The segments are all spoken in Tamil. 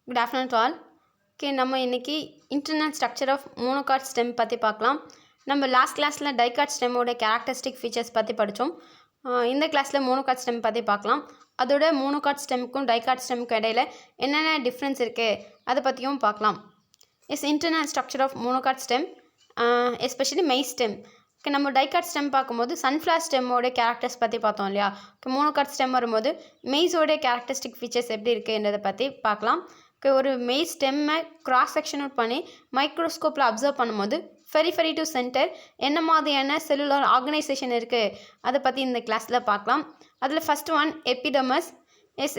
Good afternoon to all. Okay, நம்ம இன்னைக்கு internal structure of monocot stem பற்றி பார்க்கலாம். நம்ம லாஸ்ட் கிளாஸில் டைகாட் ஸ்டெம்மோட கேரக்டரிஸ்டிக் ஃபீச்சர்ஸ் பற்றி படித்தோம். இந்த கிளாஸில் மோனோகாட் ஸ்டெம் பற்றி பார்க்கலாம். அதோட மோனோகாட் ஸ்டெம்க்கும் டைகாட் ஸ்டெம்க்கும் இடையில என்னென்ன டிஃப்ரென்ஸ் இருக்குது அதை பற்றியும் பார்க்கலாம். Is internal structure of monocot stem especially maize stem. Okay, நம்ம டைகாட் ஸ்டெம் பார்க்கும்போது சன்ஃப்ளவர் ஸ்டெம்மோட கேரக்டர்ஸ் பற்றி பார்த்தோம் இல்லையா. ஓகே, மோனோகாட் ஸ்டெம் வரும்போது மெய்ஸோட கேரக்டரிஸ்டிக் ஃபீச்சர்ஸ் எப்படி இருக்குன்றதை பற்றி பார்க்கலாம். ஓகே, ஒரு மெய் ஸ்டெம்மை கிராஸ் செக்ஷன் அவுட் பண்ணி மைக்ரோஸ்கோப்பில் அப்சர்வ் பண்ணும்போது ஃபெரிஃபெரி டு சென்டர் என்ன மாதிரியான செல்லுலார் ஆர்கனைசேஷன் இருக்குது அதை பற்றி இந்த கிளாஸில் பார்க்கலாம். அதில் ஃபஸ்ட் ஒன் எபிடெர்மஸ்.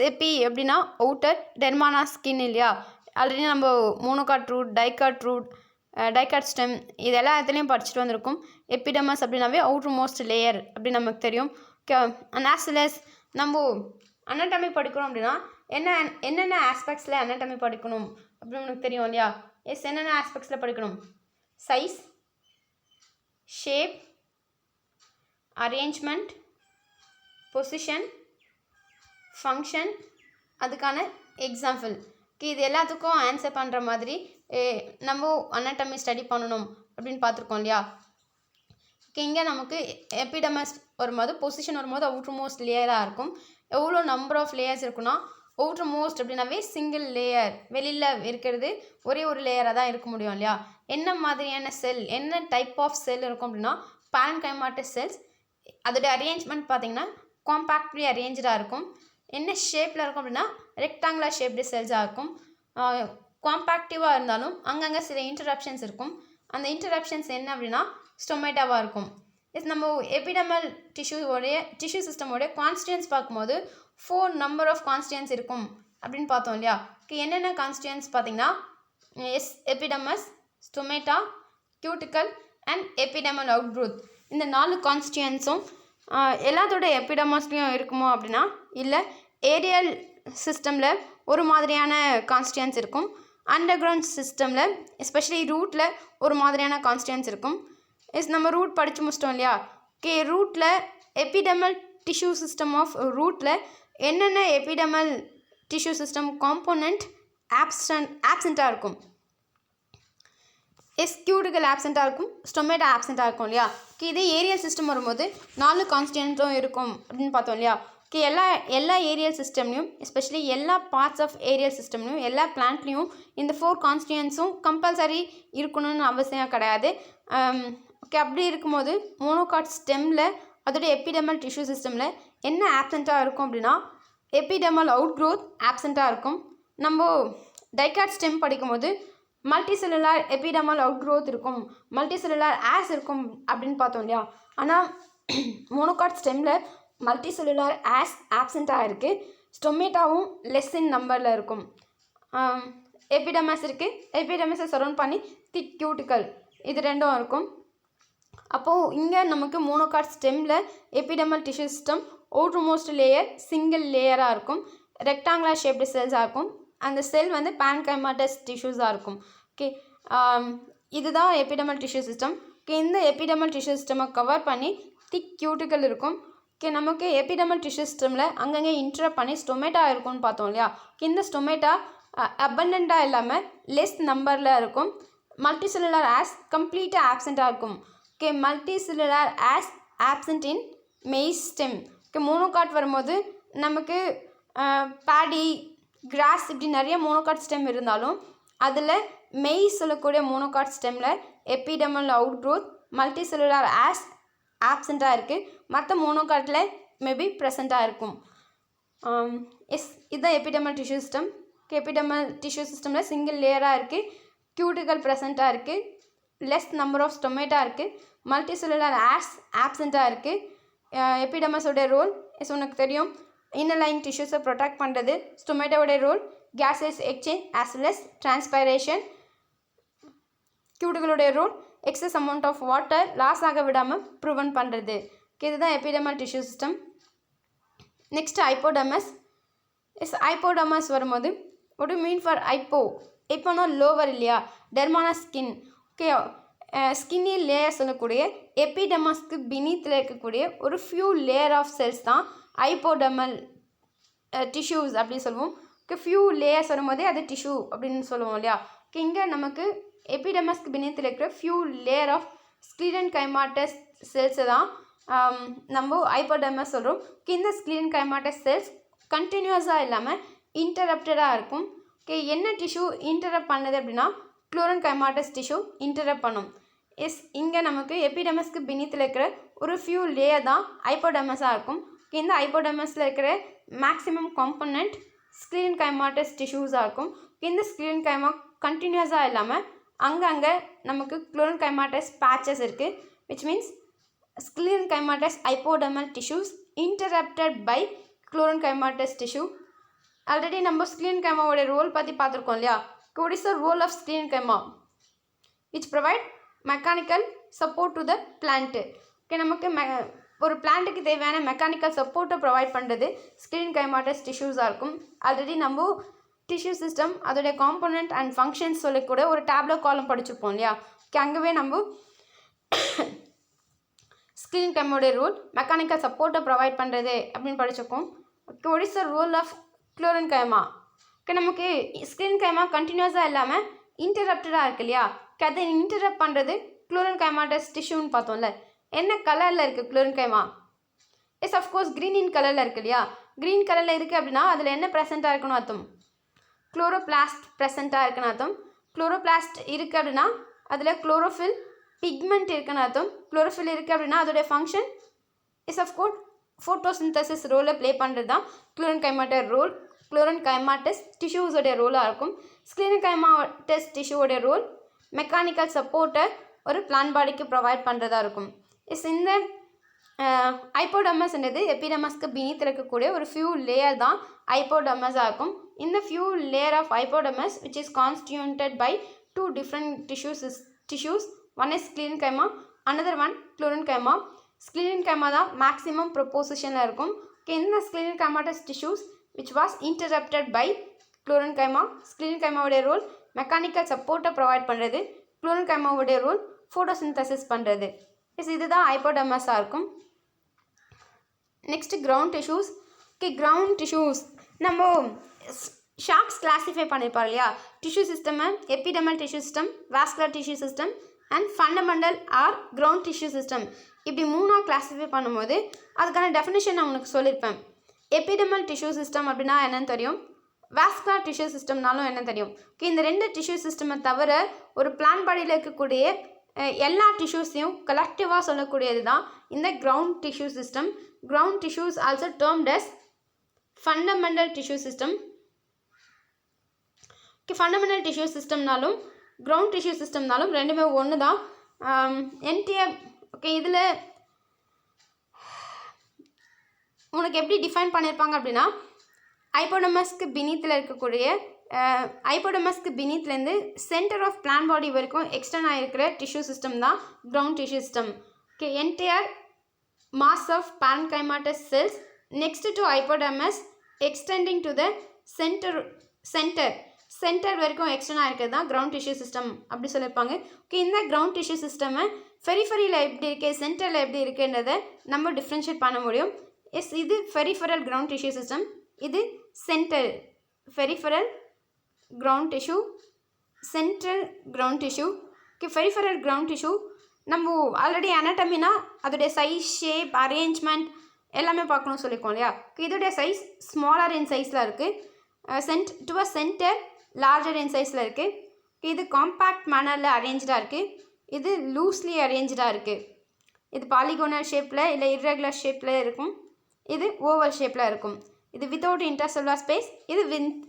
எபி எப்படின்னா அவுட்டர், டெர்மானா ஸ்கின் இல்லையா. ஆல்ரெடி நம்ம மோனோகாட் ரூட், டைகாட் ஸ்டெம் இது எல்லா இடத்துலையும் படிச்சுட்டு வந்திருக்கும். எபிடெர்மஸ் அப்படின்னாவே அவுட்டர் மோஸ்ட் லேயர் அப்படின்னு நமக்கு தெரியும். ஆஸ் நம்ம அனாட்டமி படிக்கிறோம் அப்படின்னா என்னென்ன ஆஸ்பெக்ட்ஸில் அனாட்டமி படிக்கணும் அப்படின்னு நமக்கு தெரியும் இல்லையா. என்னென்ன ஆஸ்பெக்ட்ஸில் படிக்கணும்? Size, shape, arrangement, position, function, அதுக்கான எக்ஸாம்பிள். இது எல்லாத்துக்கும் ஆன்சர் பண்ணுற மாதிரி நம்ம அனாட்டமி ஸ்டடி பண்ணணும் அப்படின்னு பார்த்துருக்கோம் இல்லையா. இங்கே நமக்கு எபிடெர்மஸ் வரும்போது பொசிஷன் வரும்போது அவுட்டர் மோஸ்ட் லேயராக இருக்கும். எவ்வளோ நம்பர் ஆஃப் லேயர்ஸ் இருக்குன்னா அவுட்டர் மோஸ்ட் அப்படின்னாவே சிங்கிள் லேயர், வெளியில் இருக்கிறது ஒரே ஒரு லேயராக தான் இருக்க முடியும் இல்லையா. என்ன மாதிரியான செல், என்ன டைப் ஆஃப் செல் இருக்கும் அப்படின்னா பாரன்கைமாட்டஸ் செல்ஸ். அதோட அரேஞ்ச்மெண்ட் பார்த்திங்கன்னா காம்பேக்ட்லி அரேஞ்சாக இருக்கும். என்ன ஷேப்பில் இருக்கும் அப்படின்னா ரெக்டாங்குலர் ஷேப்டு செல்ஸாக இருக்கும். காம்பேக்டிவாக இருந்தாலும் அங்கங்கே சில இன்டரப்ஷன்ஸ் இருக்கும். அந்த இன்டரப்ஷன்ஸ் என்ன அப்படின்னா ஸ்டொமேட்டாவாக இருக்கும். நம்ம எபிடெர்மல் டிஷ்யூ சிஸ்டமோடைய கான்ஸ்டியன்ஸ் பார்க்கும்போது 4 நம்பர் ஆஃப் கான்ஸ்டியன்ஸ் இருக்கும் அப்படின்னு பார்த்தோம் இல்லையா. என்னென்ன கான்ஸ்டியன்ஸ் பார்த்திங்கன்னா epidermis, stomata, cuticle and epidermal out growth. இந்த 4 கான்ஸ்டியன்ஸும் எல்லாத்தோட எபிடெர்மஸ்லையும் இருக்குமோ அப்படின்னா இல்லை. ஏரியல் சிஸ்டமில் ஒரு மாதிரியான கான்ஸ்டியன்ஸ் இருக்கும். அண்டர் கிரவுண்ட் சிஸ்டமில் எஸ்பெஷலி ரூட்டில் ஒரு மாதிரியான கான்ஸ்டியன்ஸ் இருக்கும். நம்ம ரூட் படித்து முடிச்சிட்டோம் இல்லையா. ரூட்டில் எபிடெர்மல் டிஷ்யூ சிஸ்டம் ஆஃப் ரூட்டில் என்னென்ன எபிடெர்மல் டிஷ்யூ சிஸ்டம் காம்போனண்ட் ஆப்சண்ட்டாக இருக்கும். கியூட்டிக்கல் ஆப்சண்ட்டாக இருக்கும், ஸ்டொமேட்டா ஆப்சண்ட்டாக இருக்கும் இல்லையா. இதே ஏரியல் சிஸ்டம் வரும்போது 4 கான்ஸ்டியன்ட்டும் இருக்கும் அப்படின்னு பார்த்தோம் இல்லையா. எல்லா ஏரியல் சிஸ்டம்லையும் எஸ்பெஷலி எல்லா பார்ட்ஸ் ஆஃப் ஏரியல் சிஸ்டம்லையும் எல்லா பிளான்ட்லேயும் இந்த 4 கான்ஸ்டியன்ட்ஸும் கம்பல்சரி இருக்கணும்னு அவசியம் கிடையாது. அப்படி இருக்கும்போது மோனோகாட் ஸ்டெம்மில் அதோட எபிடெர்மல் டிஷ்யூ சிஸ்டமில் என்ன ஆப்சண்ட்டாக இருக்கும் அப்படின்னா எபிடெர்மல் அவுட் க்ரோத் ஆப்சண்ட்டாக இருக்கும். நம்ம டைகாட் ஸ்டெம் படிக்கும்போது multi cellular epidermal out growth இருக்கும், மல்டி செல்லுலார் ஆஸ் இருக்கும் அப்படின்னு பார்த்தோம் இல்லையா. ஆனால் மோனோகாட் ஸ்டெம்மில் மல்டி செல்லுலார் ஆஸ் ஆப்சண்ட்டாக இருக்குது. ஸ்டொமேட்டாவும் லெஸ் இன் நம்பரில் இருக்கும். எபிடெர்மஸ் இருக்குது, எபிடெர்மஸை சரௌண்ட் பண்ணி திக் கியூட்டிக்கல் இது ரெண்டும் இருக்கும். அப்போது இங்கே நமக்கு மோனோகாட் ஸ்டெம்மில் epidermal tissue system outer most layer single லேயராக இருக்கும். ரெக்டாங்குலர் ஷேப்டு செல்ஸாக இருக்கும். அந்த செல் வந்து பாரன்கைமாட்டஸ் டிஷ்யூஸாக இருக்கும். இதுதான் எபிடெர்மல் டிஷ்யூ சிஸ்டம். இந்த எபிடெர்மல் டிஷ்யூ சிஸ்டமை கவர் பண்ணி திக் கியூட்டிக்கல் இருக்கும். நமக்கு எபிடெர்மல் டிஷ்யூ சிஸ்டமில் அங்கங்கே இன்டரப்ட் பண்ணி ஸ்டொமேட்டா இருக்கும்னு பார்த்தோம் இல்லையா. இந்த ஸ்டொமேட்டா அபண்டண்ட்டாக இல்லாமல் லெஸ் நம்பரில் இருக்கும். மல்டி செல்லுலார் ஆஸ் கம்ப்ளீட்டாக ஆப்சண்ட்டாக இருக்கும். மல்டி செல்லுலார் ஆஸ் ஆப்சண்ட் இன் மெய் ஸ்டெம். மோனோகாட் வரும்போது நமக்கு பேடி, கிராஸ் இப்படி நிறைய மோனோகாட் ஸ்டெம் இருந்தாலும் அதில் மெய் சொல்லக்கூடிய மோனோகாட் ஸ்டெம்மில் epidermal out growth multicellular as ஆப்சண்ட்டாக இருக்குது. மற்ற மோனோகாட்டில் மேபி ப்ரெசண்ட்டாக இருக்கும். இதுதான் epidermal tissue system. Epidermal tissue சிஸ்டமில் சிங்கிள் லேயராக இருக்குது. கியூட்டிக்கல் ப்ரெசண்ட்டாக இருக்குது. லெஸ் நம்பர் ஆஃப் ஸ்டொமேட்டா இருக்குது. மல்டி செல்லுலார் ஆஸ் ஆப்சண்ட்டாக இருக்குது. எபிடெர்மஸோடைய ரோல் உனக்கு தெரியும், இன்னர் லைன் டிஷ்யூஸை ப்ரொடெக்ட் பண்ணுறது. ஸ்டொமேட்டோடைய role gases exchange as well as transpiration. கியூட்டிக்கலுடைய role excess amount of water loss ஆக விடாமல் ப்ரிவென்ட் பண்ணுறது. இதுதான் epidermal tissue system. Next hypodermis. Hypodermis வரும்போது what do you mean for ஐப்போனா லோவர் இல்லையா, டெர்மானா ஸ்கின். ஸ்கின்னி லேயர் சொல்லக்கூடிய எபிடெர்மஸ்க்கு பினீத்தில் இருக்கக்கூடிய ஒரு ஃபியூ லேயர் ஆஃப் செல்ஸ் தான் ஹைப்போடெர்மல் டிஷ்யூஸ் அப்படி சொல்லுவோம். ஃபியூ லேயர்ஸ் வரும்போதே அது டிஷ்யூ அப்படின்னு சொல்லுவோம் இல்லையா. இங்கே நமக்கு எபிடெர்மஸ்க்கு பின்னத்தில் இருக்கிற ஃபியூ லேயர் ஆஃப் ஸ்க்லீரன்கைமாட்டஸ் செல்ஸை தான் நம்ம ஹைப்போடெர்மஸ் சொல்கிறோம். இந்த ஸ்க்லீரன்கைமாட்டஸ் செல்ஸ் கண்டினியூஸாக இல்லாமல் இன்டரப்டடாக இருக்கும். என்ன டிஷ்யூ இன்டரப்ட் பண்ணுது அப்படின்னா க்ளோரன்கைமாட்டஸ் டிஷ்யூ இன்டரப்ட் பண்ணும். இங்கே நமக்கு எபிடெர்மஸ்க்கு பின்னத்தில் இருக்கிற ஒரு ஃபியூ லேயர் தான் ஹைப்போடெர்மஸாக இருக்கும். இந்த ஹைப்போடெர்மஸில் இருக்கிற மேக்ஸிமம் காம்பனண்ட் ஸ்க்லீரன்கைமாட்டஸ் டிஷ்யூஸாக இருக்கும். இந்த ஸ்க்லீரன்கைமா கண்டினியூஸாக இல்லாமல் அங்கங்கே நமக்கு க்ளோரன்கைமாட்டஸ் பேச்சஸ் இருக்குது. Which means sclerenchymatous hypodermal tissues interrupted by chlorenchymatous tissue. Already நம்ம ஸ்க்லீரன்கைமாவோட ரோல் பற்றி பார்த்துருக்கோம் இல்லையா. what is the role of sclerenchyma which provide mechanical support to the plant. நமக்கு ஒரு பிளான்ட்டுக்கு தேவையான மெக்கானிக்கல் சப்போர்ட்டை ப்ரொவைட் பண்ணுறது ஸ்க்லீரன்கைமாட்டஸ் டிஷ்யூஸாக இருக்கும். ஆல்ரெடி நம்ம டிஷ்யூ சிஸ்டம் அதோடைய காம்போனன்ட் அண்ட் ஃபங்க்ஷன்ஸ் சொல்லக்கூட ஒரு டேப்லோ காலம் படிச்சிருப்போம் இல்லையா. அங்கேவே நம்ம ஸ்க்லீரன்கைமாவோட ரோல் மெக்கானிக்கல் சப்போர்ட்டை ப்ரொவைட் பண்ணுறது அப்படின்னு படிச்சிருக்கோம். what is the role of க்ளோரன்கைமா. நமக்கு ஸ்க்லீரன்கைமா கண்டினியூஸாக இல்லாமல் இன்டரப்டடாக இருக்கு இல்லையா. அதை இன்டரப்ட் பண்ணுறது க்ளோரன்கைமாட்டஸ் டிஷ்யூன்னு பார்த்தோம்ல. என்ன கலரில் இருக்குது க்ளோரன்கைமா? எஸ் அஃப்கோர்ஸ் க்ரீன் இன் கலரில் இருக்குது இல்லையா. க்ரீன் கலரில் இருக்குது அப்படின்னா அதில் என்ன ப்ரெசென்ட்டாக இருக்குன்னு அர்த்தம்? குளோரோபிளாஸ்ட் ப்ரெசென்ட்டாக இருக்குன்னு அர்த்தம். குளோரோபிளாஸ்ட் இருக்குது அப்படின்னா அதில் குளோரோஃபில் பிக்மெண்ட் இருக்குன்னு அர்த்தம். குளோரோஃபில் இருக்குது அப்படின்னா அதோடைய ஃபங்க்ஷன் இஸ் அஃப்கோர்ஸ் ஃபோட்டோசிந்தசிஸ் ரோலை ப்ளே பண்ணுறது தான் க்ளோரன்கைமாட்டஸ் ரோல். க்ளோரன்கைமாட்டஸ் டிஷ்யூஸோடைய ரோலாக இருக்கும். ஸ்க்லீரன்கைமாட்டஸ் டிஷ்யூவோடைய ரோல் மெக்கானிக்கல் சப்போர்ட்டை ஒரு பிளான்ட் பாடிக்கு ப்ரொவைட் பண்ணுறதா இருக்கும். இந்த ஹைப்போடெர்மஸ்ன்றது எபிடெர்மஸ்க்கு பீனீத் இருக்கக்கூடிய ஒரு ஃபியூ லேயர் தான் ஹைப்போடெர்மஸாக இருக்கும். இந்த few layer of hypodermis which is constituted by two different tissues. One is sclerenchyma, another one chlorenchyma. Sclerenchyma தான் மேக்ஸிமம் ப்ரொபோசிஷனில் இருக்கும். இந்த sclerenchymatous tissues which was interrupted by chlorenchyma. ஸ்க்லீரன்கைமாவுடைய ரோல் மெக்கானிக்கல் சப்போர்ட்டை ப்ரொவைட் பண்ணுறது, க்ளோரன்கைமாவுடைய ரோல் ஃபோட்டோசிந்தசிஸ் பண்ணுறது. இதுதான் ஹைப்போடெர்மஸாக இருக்கும். Next ground tissues. Ground tissues நம்ம ஷார்க்ஸ் கிளாஸிஃபை பண்ணியிருப்பார் இல்லையா. Tissue system, epidermal tissue system, vascular tissue system and fundamental or ground tissue system. இப்படி மூணாக கிளாஸிஃபை பண்ணும்போது அதுக்கான டெஃபினேஷன் நான் உனக்கு சொல்லியிருப்பேன். எபிடெர்மல் டிஷ்யூ சிஸ்டம் அப்படின்னா என்னன்னு தெரியும், வாஸ்குலர் டிஷ்யூ சிஸ்டம்னாலும் என்ன தெரியும். இந்த ரெண்டு டிஷ்யூ சிஸ்டமை தவிர ஒரு பிளான்ட் பாடியில் இருக்கக்கூடிய எல்லா டிஷ்யூஸையும் கலெக்டிவாக சொல்லக்கூடியது தான் இந்த ground tissue system. Ground tissues also termed as fundamental tissue system. Fundamental tissue சிஸ்டம்னாலும் கிரவுண்ட் டிஷ்யூ சிஸ்டம்னாலும் ரெண்டுமே ஒன்று தான். என்டிஆர் இதில் உனக்கு எப்படி டிஃபைன் பண்ணியிருப்பாங்க அப்படின்னா ஹைப்போடெர்மஸ்க்கு பினீத்தில் இருக்கக்கூடிய ஹைப்போடெர்மஸ்க்கு பினீத்லேருந்து சென்டர் ஆஃப் பிளான்ட் பாடி வரைக்கும் எக்ஸ்டர்ன் ஆகிருக்கிற டிஷ்யூ சிஸ்டம் தான் ground tissue system. Entire mass of parenchymatous cells next to hypodermis extending to the centre வரைக்கும் எக்ஸ்டர்ன் ஆகிருக்கிறது தான் கிரவுண்ட் டிஷ்யூ சிஸ்டம் அப்படி சொல்லியிருப்பாங்க. இந்த கிரவுண்ட் டிஷ்யூ சிஸ்டமை பெரிஃபரியில் எப்படி இருக்குது, சென்டரில் எப்படி இருக்குன்றதை நம்ம டிஃப்ரென்ஷியேட் பண்ண முடியும். இது பெரிஃபரல் கிரவுண்ட் டிஷ்யூ சிஸ்டம், இது centre peripheral ground tissue, central ground tissue. Peripheral ground tissue நம்ம ஆல்ரெடி அனாட்டமினா அதோடைய சைஸ், ஷேப், அரேஞ்ச்மெண்ட் எல்லாமே பார்க்கணும்னு சொல்லியிருக்கோம் இல்லையா. இதோடைய சைஸ் ஸ்மாலர் இன் சைஸில் இருக்குது, டுவர்ஸ் சென்டர் லார்ஜர் இன் சைஸில் இருக்குது. இது காம்பேக்ட் மேனரில் அரேஞ்சாக இருக்குது, இது லூஸ்லி அரேஞ்சாக இருக்குது. இது பாலிகோனல் ஷேப்பில் இல்லை இர்ரெகுலர் ஷேப்பில் இருக்கும், இது ஓவல் ஷேப்பில் இருக்கும். இது வித்தவுட் இன்டர்செல்லுலார் ஸ்பேஸ், இது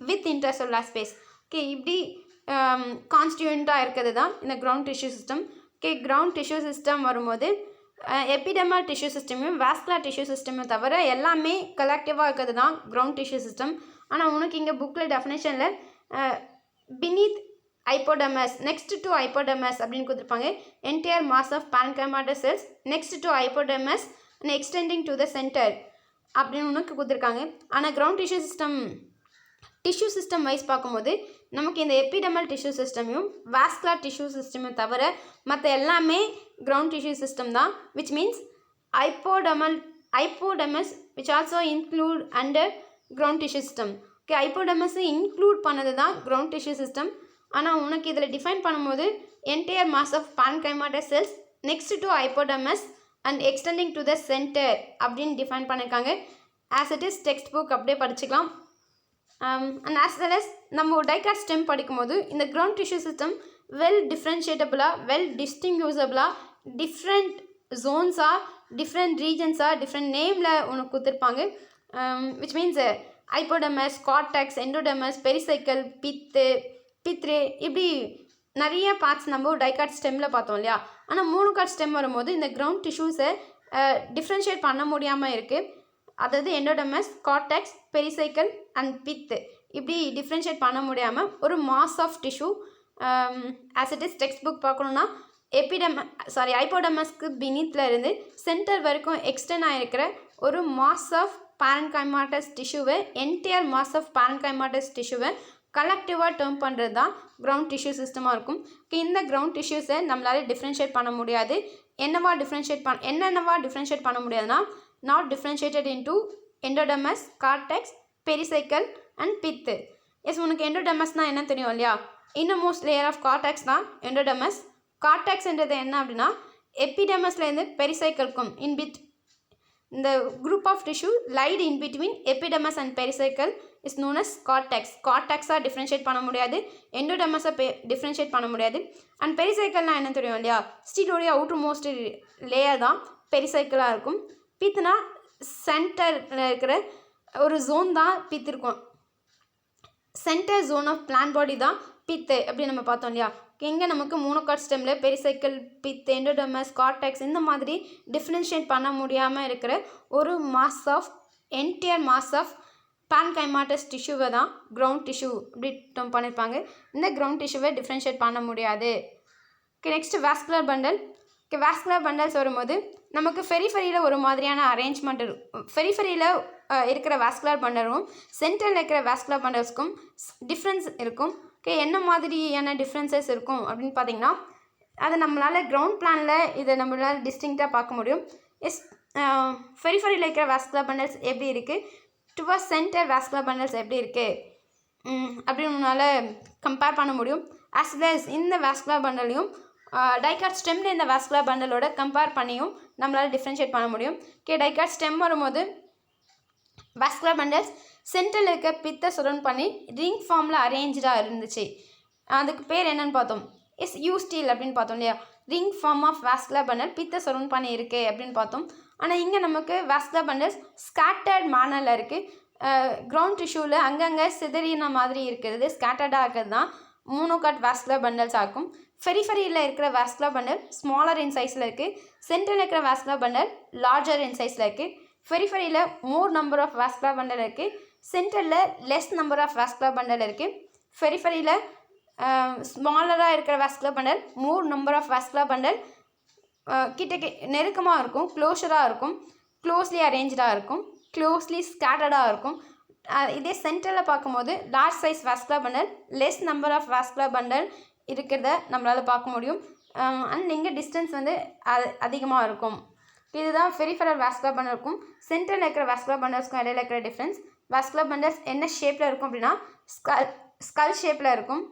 வித் இன்டர்செல்லுலார் ஸ்பேஸ். இப்படி கான்ஸ்டியூண்ட்டாக இருக்கிறது தான் இந்த ground tissue system. Ground tissue system வரும்போது எபிடெர்மல் டிஷ்யூ சிஸ்டமையும் வாஸ்குலர் டிஷ்யூ சிஸ்டமையும் தவிர எல்லாமே கலெக்டிவாக இருக்கிறது தான் கிரவுண்ட் டிஷ்யூ சிஸ்டம். ஆனால் உனக்கு இங்கே புக்கில் டெஃபினேஷனில் beneath hypodermis next to hypodermis அப்படின்னு கொடுத்துருப்பாங்க. Entire mass of parenchymatous cells next to hypodermis and extending to the centre அப்படின்னு உனக்கு கொடுத்துருக்காங்க. ஆனால் கிரவுண்ட் டிஷ்யூ சிஸ்டம் வைஸ் பார்க்கும்போது நமக்கு இந்த எபிடெர்மல் டிஷ்யூ சிஸ்டமையும் வாஸ்குலர் டிஷ்யூ சிஸ்டமையும் தவிர மற்ற எல்லாமே கிரவுண்ட் டிஷ்யூ சிஸ்டம் தான். Which means hypodermis which also include under ground tissue system. Okay, ஹைப்போடெர்மஸை இன்க்ளூட் பண்ணது தான் கிரவுண்ட் டிஷ்யூ சிஸ்டம். ஆனால் உனக்கு இதில் டிஃபைன் பண்ணும்போது entire mass of parenchyma cells next to hypodermis and extending to the centre அப்படின்னு டிஃபைன் பண்ணியிருக்காங்க. As it is textbook அப்படியே படிச்சுக்கலாம். அண்ட் ஆஸ் வெல் அஸ் நம்ம டைகாட் ஸ்டெம் படிக்கும்போது இந்த கிரவுண்ட் டிஷ்யூ சிஸ்டம் வெல் டிஃப்ரென்ஷியேட்டபுளாக, வெல் டிஸ்டிங்யூசபிளாக, டிஃப்ரெண்ட் ஜோன்ஸாக, டிஃப்ரெண்ட் ரீஜன்ஸாக, டிஃப்ரெண்ட் நேமில் உனக்கு கொடுத்துருப்பாங்க. Which means hypodermis, cortex, endodermis, pericycle, pith, இப்படி நிறைய பார்ட்ஸ் நம்ம டைகாட் ஸ்டெம்மில் பார்த்தோம் இல்லையா. ஆனால் மோனோகாட் ஸ்டெம் வரும்போது இந்த கிரவுண்ட் டிஷ்யூஸை டிஃப்ரென்ஷியேட் பண்ண முடியாமல் இருக்குது. அதாவது எண்டோடெர்மஸ், கார்டெக்ஸ், பெரிசைக்கிள் அண்ட் இப்படி டிஃப்ரென்ஷியேட் பண்ண முடியாமல் ஒரு mass of tissue. As it is textbook பார்க்கணுன்னா ஹைப்போடெர்மஸ்க்கு பினித்தில் இருந்து சென்டர் வரைக்கும் எக்ஸ்டெண்ட் ஆகிருக்கிற ஒரு மாஸ் ஆஃப் parenchymatous டிஷ்யூவை, என்டையர் மாஸ் ஆஃப் parenchymatous டிஷ்யூவை கலெக்டிவாக டேர்ம் பண்ணுறது தான் கிரவுண்ட் டிஷ்யூ சிஸ்டமாக இருக்கும். இந்த கிரவுண்ட் டிஷ்யூஸை நம்மளால் டிஃப்ரென்ஷியேட் பண்ண முடியாது. என்னென்னவா டிஃப்ரென்ஷியேட் பண்ண முடியாதுன்னா not differentiated into endodermis, cortex, pericycle and S, உனக்கு எண்டோடெர்மஸ்னால் என்ன தெரியும் இல்லையா. இன்னமோஸ்ட் லேயர் ஆஃப் கார்டெக்ஸ் தான் எண்டோடெர்மஸ். கார்டெக்ஸ்ன்றது என்ன அப்படின்னா எபிடெர்மஸ்லேருந்து பெரிசைக்கிள்க்கும் இந்த group of tissue lied in between epidermis and pericycle is known as cortex. கார்டெக்ஸாக டிஃப்ரென்ஷியேட் பண்ண முடியாது, எண்டோடெர்மஸை டிஃப்ரென்ஷியேட் பண்ண முடியாது. அண்ட் பெரிசைக்கிள்னால் என்ன தெரியும் இல்லையா, ஸ்டீலோடைய அவுட்டர் மோஸ்ட் லேயர் தான் பெரிசைக்கிளாக இருக்கும். பித்னா சென்டரில் இருக்கிற ஒரு ஜோன் தான் இருக்கும். Centre zone of plant body தான் அப்படி நம்ம பார்த்தோம் இல்லையா. இங்கே நமக்கு மோனோகாட் ஸ்டெம்மில் பெரிசைக்கிள், எண்டோடெர்மஸ், கார்டெக்ஸ் இந்த மாதிரி டிஃப்ரென்ஷியேட் பண்ண முடியாமல் இருக்கிற ஒரு என்டையர் மாஸ் ஆஃப் parenchymatous டிஷ்யூவை தான் கிரவுண்ட் டிஷ்யூ அப்படி டேர்ம் பண்ணியிருப்பாங்க. இந்த கிரவுண்ட் டிஷ்யூவை டிஃப்ரென்ஷியேட் பண்ண முடியாது. Next vascular bundle. Vascular bundles வரும்போது நமக்கு ஃபெரிஃபரியில் ஒரு மாதிரியான அரேஞ்ச்மெண்ட் இருக்கும். ஃபெரிஃபரியில் இருக்கிற வாஸ்குலர் பண்டலும் சென்டரில் இருக்கிற வாஸ்குலர் பண்டல்ஸ்க்கும் டிஃப்ரென்ஸ் இருக்கும். என்ன மாதிரியான டிஃப்ரென்சஸ் இருக்கும் அப்படின்னு பார்த்தீங்கன்னா அதை நம்மளால் கிரவுண்ட் பிளானில் இதை நம்மளால் டிஸ்டிங்க்டாக பார்க்க முடியும். ஃபெரிஃபரியில் இருக்கிற வாஸ்குலர் பண்டல்ஸ் எப்படி இருக்குது, டுவர்ஸ் சென்டர் வாஸ்குலர் பண்டல்ஸ் எப்படி இருக்குது அப்படின்னு நம்மளால் கம்பேர் பண்ண முடியும். ஆஸ் வெல் அஸ் இந்த வாஸ்குலர் பண்டலையும் டைகாட் ஸ்டெம்மில் இந்த வாஸ்குலர் பண்டலோட கம்பேர் பண்ணியும் நம்மளால் டிஃப்ரென்ஷியேட் பண்ண முடியும். டைகாட் ஸ்டெம் வரும்போது வாஸ்குலர் பண்டல்ஸ் சென்டரில் இருக்க சரௌண்ட் பண்ணி ரிங் ஃபார்மில் அரேஞ்சாக இருந்துச்சு. அதுக்கு பேர் என்னன்னு பார்த்தோம், யூஸ்டீல் அப்படின்னு பார்த்தோம் இல்லையா. Ring form of vascular bundle surround பண்ணி இருக்கு அப்படின்னு பார்த்தோம். ஆனால் இங்கே நமக்கு வாஸ்குலர் பண்டல்ஸ் ஸ்கேட்டர்ட் மேனரில் இருக்குது. கிரவுண்ட் டிஷ்யூவில் அங்கங்கே சிதறின மாதிரி இருக்கிறது, ஸ்கேட்டர்டாக இருக்கிறது தான் மோனோகாட் வாஸ்குலர் பண்டல்ஸ் ஆகும். ஃபெரிஃபரியில் இருக்கிற வாஸ்குலர் பண்டல் ஸ்மாலர் இன் சைஸில் இருக்குது. சென்டரில் இருக்கிற வாஸ்குலர் பண்டல் லார்ஜர் இன் சைஸில் இருக்குது. ஃபெரிஃபரியில் more number of vascular bundle இருக்குது, சென்டரில் less number of vascular bundle இருக்குது. ஃபெரிஃபரியில் ஸ்மாலராக இருக்கிற vascular bundle more number of vascular bundle நெருக்கமாக இருக்கும், க்ளோஷராக இருக்கும், க்ளோஸ்லி அரேஞ்சாக இருக்கும், க்ளோஸ்லி ஸ்கேட்டர்டாக இருக்கும். இதே சென்டரில் பார்க்கும்போது large size vascular bundle, less number of vascular bundle இருக்கிறத நம்மளால் பார்க்க முடியும். அண்ட் இங்கே டிஸ்டன்ஸ் வந்து அதிகமாக இருக்கும். இதுதான் பெரிஃபரல் வாஸ்குலர் பண்டல் இருக்கும். சென்டரில் இருக்கிற வாஸ்குலர் பண்டல்ஸ்க்கும் இடையில இருக்கிற டிஃப்ரென்ஸ். வாஸ்குலர் பண்டல்ஸ் என்ன ஷேப்பில் இருக்கும் அப்படின்னா ஸ்கல் ஷேப்பில் இருக்கும்.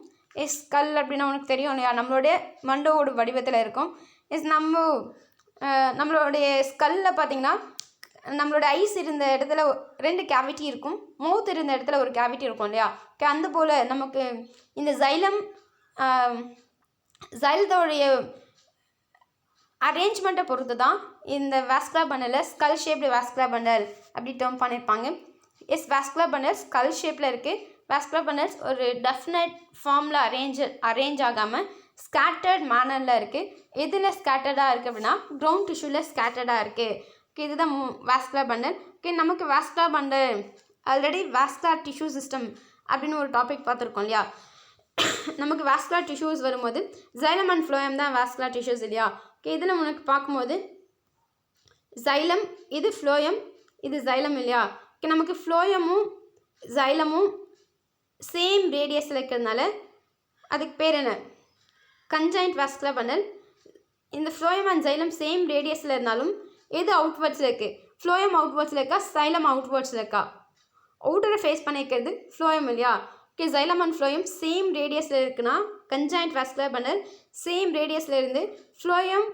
ஸ்கல் அப்படின்னா உனக்கு தெரியும் இல்லையா, நம்மளுடைய மண்டோட வடிவத்தில் இருக்கும். நம்மளுடைய ஸ்கல்லில் பார்த்திங்கன்னா நம்மளோட ஐஸ் இருந்த இடத்துல 2 கேவிட்டி இருக்கும், மவுத் இருந்த இடத்துல ஒரு கேவிட்டி இருக்கும் இல்லையா. அந்த போல் நமக்கு இந்த ஜைலத்தோடைய அரேஞ்ச்மெண்ட்டை பொறுத்து தான் இந்த வாஸ்குலர் பண்டலில் ஸ்கல் ஷேப்டு வாஸ்குலர் பண்டல் அப்படி டேர்ம் பண்ணியிருப்பாங்க. வாஸ்குலர் பண்டல் ஸ்கல் ஷேப்பில் இருக்குது. வாஸ்குலர் பண்டல்ஸ் ஒரு டெஃபினைட் ஃபார்மில் அரேஞ்ச் ஆகாமல் ஸ்கேட்டர்ட் மேனரில் இருக்குது. எதில் ஸ்கேட்டர்டாக இருக்குது அப்படின்னா கிரவுண்ட் டிஷ்யூவில் ஸ்கேட்டர்டாக இருக்குது. இதுதான் வாஸ்குலர் பண்டல். நமக்கு vascular bundle already vascular tissue system அப்படின்னு ஒரு டாபிக் பார்த்துருக்கோம் இல்லையா. நமக்கு வாஸ்குலர் டிஷ்யூஸ் வரும்போது ஜைலம் அண்ட் ஃப்ளோயம் தான் வாஸ்குலர் டிஷ்யூஸ் இல்லையா. இதில் உனக்கு பார்க்கும்போது ஜைலம், இது ஃப்ளோயம், இது ஜைலம் இல்லையா. நமக்கு ஃப்ளோயமும் ஜைலமும் சேம் ரேடியஸில் இருக்கிறதுனால அதுக்கு பேர் என்ன, கன்ஜாயிண்ட் வாஸ்குலர் பண்டல். இந்த ஃப்ளோயம் அண்ட் ஜைலம் சேம் ரேடியஸில் இருந்தாலும் எது அவுட்வர்ட்ஸில் இருக்குது, ஃப்ளோயம் அவுட்வர்ட்ஸில் இருக்கா, சைலம் அவுட்வர்ட்ஸில் இருக்கா, அவுட்டரை ஃபேஸ் பண்ணிக்கிறது ஃப்ளோயம் இல்லையா. Okay, xylem and phloem same ரேடியஸில் இருக்குன்னா கன்ஜாயிண்ட் வாஸ்குலர் பண்டல் சேம் ரேடியஸில் இருந்து ஃப்ளோயம்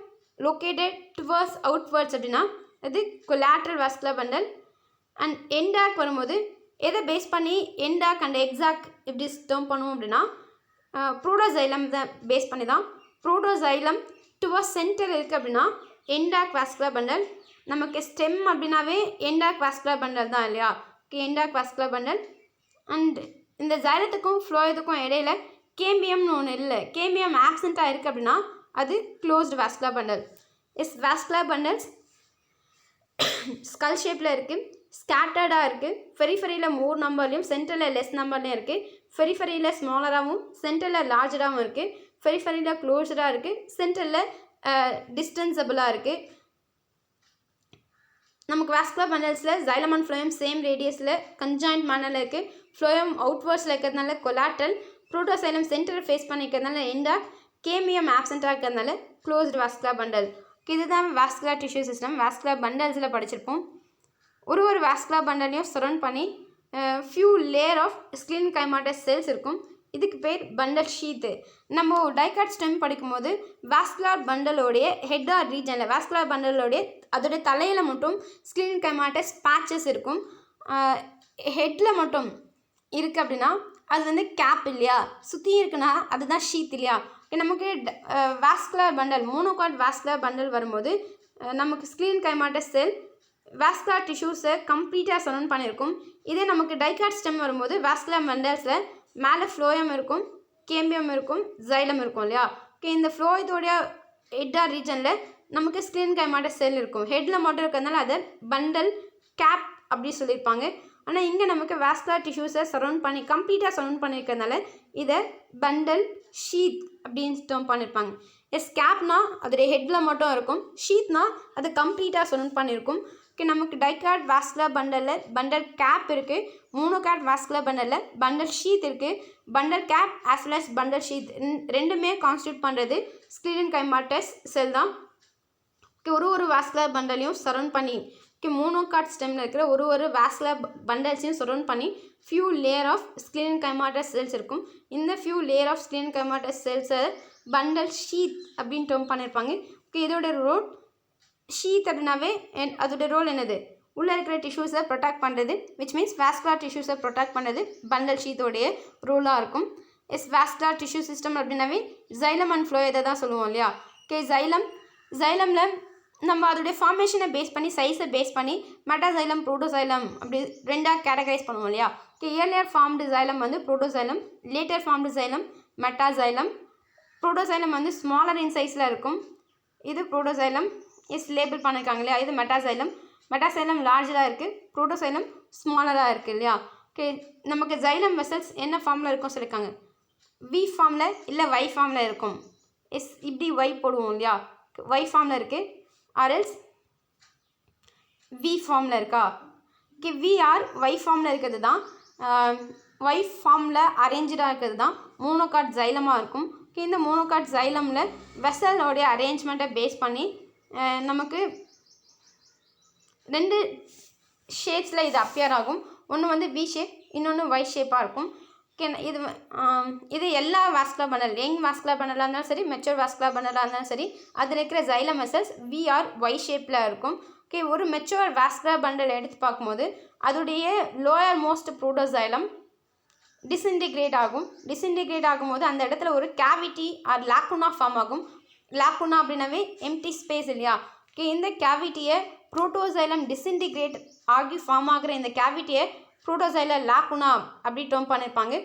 லொக்கேட்டட் டுவர்ட்ஸ் அவுட்வர்ட்ஸ் அப்படின்னா அது collateral vascular bundle. And endarch வரும்போது எதை பேஸ் பண்ணி எண்டாக் அண்ட் எக்ஸாக் எப்படி டேர்ம் பண்ணுவோம் அப்படின்னா ப்ரோடோசைலம் தான் பேஸ் பண்ணி தான். ப்ரோடோசைலம் டுவர்ட்ஸ் சென்டர் இருக்குது அப்படின்னா எண்டாக் வாஸ்குலர் பண்டல். நமக்கு ஸ்டெம் அப்படின்னாவே எண்டாக் வாஸ்குலர் பண்டல் தான் இல்லையா. Okay, endarch vascular bundle. And இந்த ஜைலத்துக்கும் ஃப்ளோயத்துக்கும் இடையில கேம்பியம்னு ஒன்று இல்லை, கேம்பியம் ஆப்சண்ட்டாக இருக்குது அப்படின்னா அது closed vascular bundle. Vascular bundles skull ஷேப்பில் இருக்குது, ஸ்கேட்டர்டாக இருக்குது. ஃபெரிஃபரியில் மோர் நம்பர்லையும் சென்டரில் லெஸ் நம்பர்லையும் இருக்குது. ஃபெரிஃபரியில் ஸ்மாலராகவும் சென்டரில் லார்ஜராகவும் இருக்குது. ஃபெரிஃபரியில் க்ளோஸ்டாக இருக்குது, சென்டரில் டிஸ்டன்சபிளாக இருக்குது. நமக்கு வாஸ்குலர் பண்டல்ஸில் ஜைலம் அண்ட் ஃப்ளோயம் சேம் ரேடியஸில் கன்ஜாயிண்ட் மேனரில் இருக்குது. ஃப்ளோயம் அவுட்வர்ட்ஸில் இருக்கிறதுனால கொலாட்ரல், ப்ரோட்டோசைலம் சென்டரை ஃபேஸ் பண்ணிக்கிறதுனால எண்டாக், கேம்பியம் ஆப்சண்ட்டாக இருக்கிறதுனால க்ளோஸ்டு வாஸ்குலர் பண்டல். இதுதான் வாஸ்குலர் டிஷ்யூ சிஸ்டம். வாஸ்குலர் பண்டல்ஸில் படிச்சிருப்போம். ஒரு வாஸ்குலர் பண்டலையும் சரௌண்ட் பண்ணி few layer of skin கைமாட்டஸ் cells இருக்கும். இதுக்கு பேர் பண்டல் ஷீத்து. நம்ம டைகாட் ஸ்டெம் படிக்கும்போது வாஸ்குலர் பண்டலோடைய ஹெட் ஆர் ரீஜனில் வாஸ்குலர் பண்டலோடைய அதோடைய தலையில் மட்டும் ஸ்கின் கைமாட்டஸ் பேச்சஸ் இருக்கும். ஹெட்டில் மட்டும் இருக்குது அப்படின்னா அது வந்து கேப் இல்லையா, சுற்றி இருக்குன்னா அதுதான் ஷீத் இல்லையா. நமக்கு vascular bundle monocot vascular bundle வரும்போது நமக்கு ஸ்கின் கைமாட்டஸ் செல் வாஸ்குலர் டிஷ்யூஸை கம்ப்ளீட்டாக சரௌண்ட் பண்ணியிருக்கும். இதே நமக்கு டைகாட் ஸ்டெம் வரும்போது வாஸ்குலர் பண்டல்ஸில் மேலே ஃப்ளோயம் இருக்கும், கேம்பியம் இருக்கும், ஜைலம் இருக்கும் இல்லையா. ஓகே, இந்த ஃப்ளோயத்தோடைய ஹெட் ஆர் ரீஜனில் நமக்கு ஸ்கின் கைமாட்டஸ் செல் இருக்கும். ஹெட்டில் மட்டும் இருக்கிறதுனால அதை பண்டல் கேப் அப்படி சொல்லியிருப்பாங்க. ஆனால் இங்கே நமக்கு வாஸ்குலர் டிஷ்யூஸை சரௌண்ட் பண்ணி கம்ப்ளீட்டாக சரௌண்ட் பண்ணியிருக்கிறதுனால இதை பண்டல் ஷீத் அப்படின்னு டேர்ம் பண்ணியிருப்பாங்க. கேப்னா அதோடைய ஹெட்டில் மட்டும் இருக்கும், ஷீத்னா அதை கம்ப்ளீட்டாக சரௌண்ட் பண்ணியிருக்கும். ஓகே, நமக்கு டைகாட் வாஸ்குலர் பண்டலில் பண்டல் கேப் இருக்குது, மோனோகாட் வாஸ்குலர் பண்டலில் பண்டல் ஷீத் இருக்குது. Bundle cap as well as bundle sheath ரெண்டுமே கான்ஸ்டியூட் பண்ணுறது ஸ்கின் கைமாட்டஸ் செல் தான். ஓகே, ஒரு வாஸ்குலர் பண்டலையும் சரௌண்ட் பண்ணி மோனோகாட் ஸ்டெம்மில் இருக்கிற ஒரு வாஸ்குலர் பண்டல்ஸையும் சரௌண்ட் பண்ணி few layer of skin கைமாட்டஸ் cells இருக்கும். இந்த ஃபியூ லேயர் ஆஃப் ஸ்கின் கைமாட்டஸ் செல்ஸை பண்டல் ஷீத் அப்படின்னு டேர்ம் பண்ணியிருப்பாங்க. ஓகே, இதோட ரோல் ஷீத் அப்படின்னாவே அதோட ரோல் என்னது, உள்ளே இருக்கிற டிஷ்யூஸை ப்ரொடெக்ட் பண்ணுறது, விச் மீன்ஸ் வாஸ்குலர் டிஷ்யூஸை ப்ரொடெக்ட் பண்ணுறது பண்டல் ஷீத்தோடைய ரோலாக இருக்கும். வாஸ்குலர் டிஷ்யூ சிஸ்டம் அப்படின்னாவே ஜைலம் அண்ட் ஃப்ளோயத்தை தான் சொல்லுவோம் இல்லையா. ஓகே, ஜைலமில் நம்ம அதோடைய ஃபார்மேஷனை பேஸ் பண்ணி சைஸை பேஸ் பண்ணி மெட்டாசைலம் ப்ரோட்டோசைலம் அப்படி ரெண்டாக கேட்டகரைஸ் பண்ணுவோம் இல்லையா. ஓகே, இயர்லியர் ஃபார்ம்டு ஜைலம் வந்து ப்ரோட்டோசைலம், லேட்டர் ஃபார்ம்டு ஜைலம் மெட்டாசைலம். ப்ரோட்டோசைலம் வந்து ஸ்மாலர் இன் சைஸில் இருக்கும், இது ப்ரோட்டோசைலம் லேபிள் பண்ணியிருக்காங்க இல்லையா. இது மெட்டாசைலம், மெட்டாசைலம் லார்ஜராக இருக்குது, ப்ரோட்டோசைலம் ஸ்மாலராக இருக்குது இல்லையா. ஓகே, நமக்கு ஜைலம் வெசல்ஸ் என்ன ஃபார்மில் இருக்கும் சொல்லியிருக்காங்க, வி ஃபார்மில் இல்லை ஒய் ஃபார்மில் இருக்கும். இப்படி ஒய் போடுவோம் இல்லையா, ஒய் ஃபார்மில் இருக்குது, ஆர்எல்ஸ் வி ஃபார்மில் இருக்கா. ஓகே, விஆர் ஒய் ஃபார்மில் இருக்கிறது தான், ஒய் ஃபார்மில் அரேஞ்சாக இருக்கிறது தான் மோனோகாட் ஜைலமாக இருக்கும். ஓகே, இந்த மோனோகாட் ஜைலமில் வெசலோடைய அரேஞ்ச்மெண்ட்டை பேஸ் பண்ணி நமக்கு ரெண்டு ஷேப்ஸில் இது அப்பியர் ஆகும். ஒன்று வந்து வி ஷேப், இன்னொன்று ஒய் ஷேப்பாக இருக்கும். ஓகே, இது எல்லா வாஸ்குலர் பண்டல், யங் வாஸ்குலர் பண்டலாக இருந்தாலும் சரி, மெச்சூர் வாஸ்குலர் பண்டலாக இருந்தாலும் சரி, அதில் இருக்கிற ஜைலம் வெசல்ஸ் விஆர் ஒய் ஷேப்பில் இருக்கும். ஓகே, ஒரு மெச்சூர் வாஸ்குலர் பண்டல் எடுத்து பார்க்கும்போது அதோடைய லோயர் மோஸ்ட் ப்ரோட்டோசைலம் டிஸ்இன்டிகிரேட் ஆகும்போது அந்த இடத்துல ஒரு கேவிட்டி ஆர் லாக்குனா ஃபார்ம் ஆகும். லாக்குனா அப்படின்னாவே எம்டி ஸ்பேஸ் இல்லையா. ஓகே, இந்த கேவிட்டியை ப்ரோட்டோசைலம் டிஸ்இன்டிகிரேட் ஆகி ஃபார்ம் ஆகிற இந்த கேவிட்டியை ப்ரோட்டோசைலர் லாக்குனா அப்படி டேர்ம் பண்ணியிருப்பாங்க.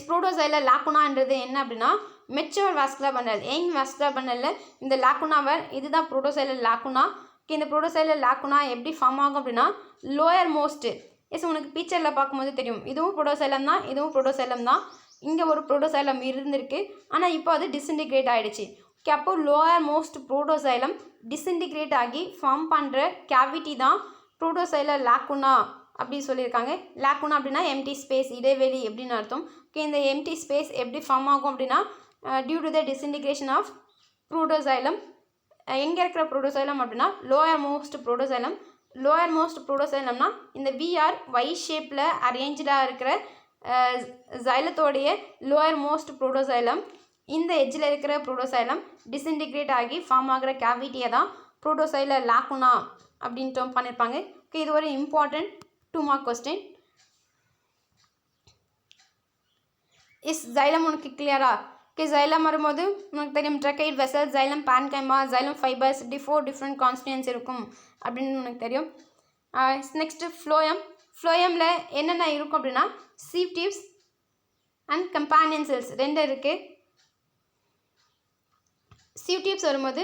ப்ரோட்டோசைலர் லாக்குனான்றது என்ன அப்படின்னா mature vascular bundle, young vascular பண்டலில் இந்த லாக்குனாவை இதுதான் ப்ரோட்டோசைலர் லாக்குனா. இந்த ப்ரோட்டோசைலர் லாக்குனா எப்படி ஃபார்ம் ஆகும் அப்படின்னா லோயர் மோஸ்ட்டு உனக்கு பிக்சரில் பார்க்கும்போது தெரியும், இதுவும் ப்ரோட்டோசைலம் தான், இதுவும் ப்ரோட்டோசைலம் தான். இங்கே ஒரு ப்ரோட்டோசைலம் இருந்திருக்கு, ஆனால் இப்போ அது டிஸ்இன்டிகிரேட் ஆகிடுச்சு. ஓகே, அப்போ லோயர் மோஸ்ட் ப்ரோட்டோசைலம் டிஸ்இன்டிகிரேட் ஆகி ஃபார்ம் பண்ணுற கேவிட்டி தான் ப்ரோட்டோசைலர் லாக்குனா அப்படி சொல்லியிருக்காங்க. லாக்குனா அப்படின்னா எம்டி ஸ்பேஸ், இடைவெளி அப்படின்னு அர்த்தம். ஓகே, இந்த எம்டி ஸ்பேஸ் எப்படி ஃபார்ம் ஆகும் அப்படின்னா due to the disintegration of protoxylem. எங்கே இருக்கிற ப்ரோட்டோசைலம் அப்படின்னா lower most protoxylem lower most ப்ரோட்டோசைலம்னா இந்த விஆர் ஒய் ஷேப்பில் அரேஞ்சாக இருக்கிற ஜைலத்தோடைய லோயர் மோஸ்ட் ப்ரோட்டோசைலம். இந்த எட்ஜில் இருக்கிற ப்ரோட்டோசைலம் டிஸ்இன்டிகிரேட் ஆகி ஃபார்ம் ஆகிற கேவிட்டியை தான் ப்ரோட்டோசைலர் லாக்குனா அப்படின்ட்டு பண்ணியிருப்பாங்க. ஓகே, இது ஒரு இம்பார்ட்டன்ட் 2 மார்க் கொஸ்டின். ஜைலம் உனக்கு கிளியரா? ஓகே, ஜைலம் வரும்போது உனக்கு தெரியும் tracheid vessel, xylem parenchyma, xylem fibres, 4 different constituents இருக்கும் அப்படின்னு உனக்கு தெரியும். Next phloem. ஃப்ளோயமில் என்னென்ன இருக்கும் அப்படின்னா sieve tubes and companion cells 2 இருக்குது. சீவ் டியூப்ஸ் வரும்போது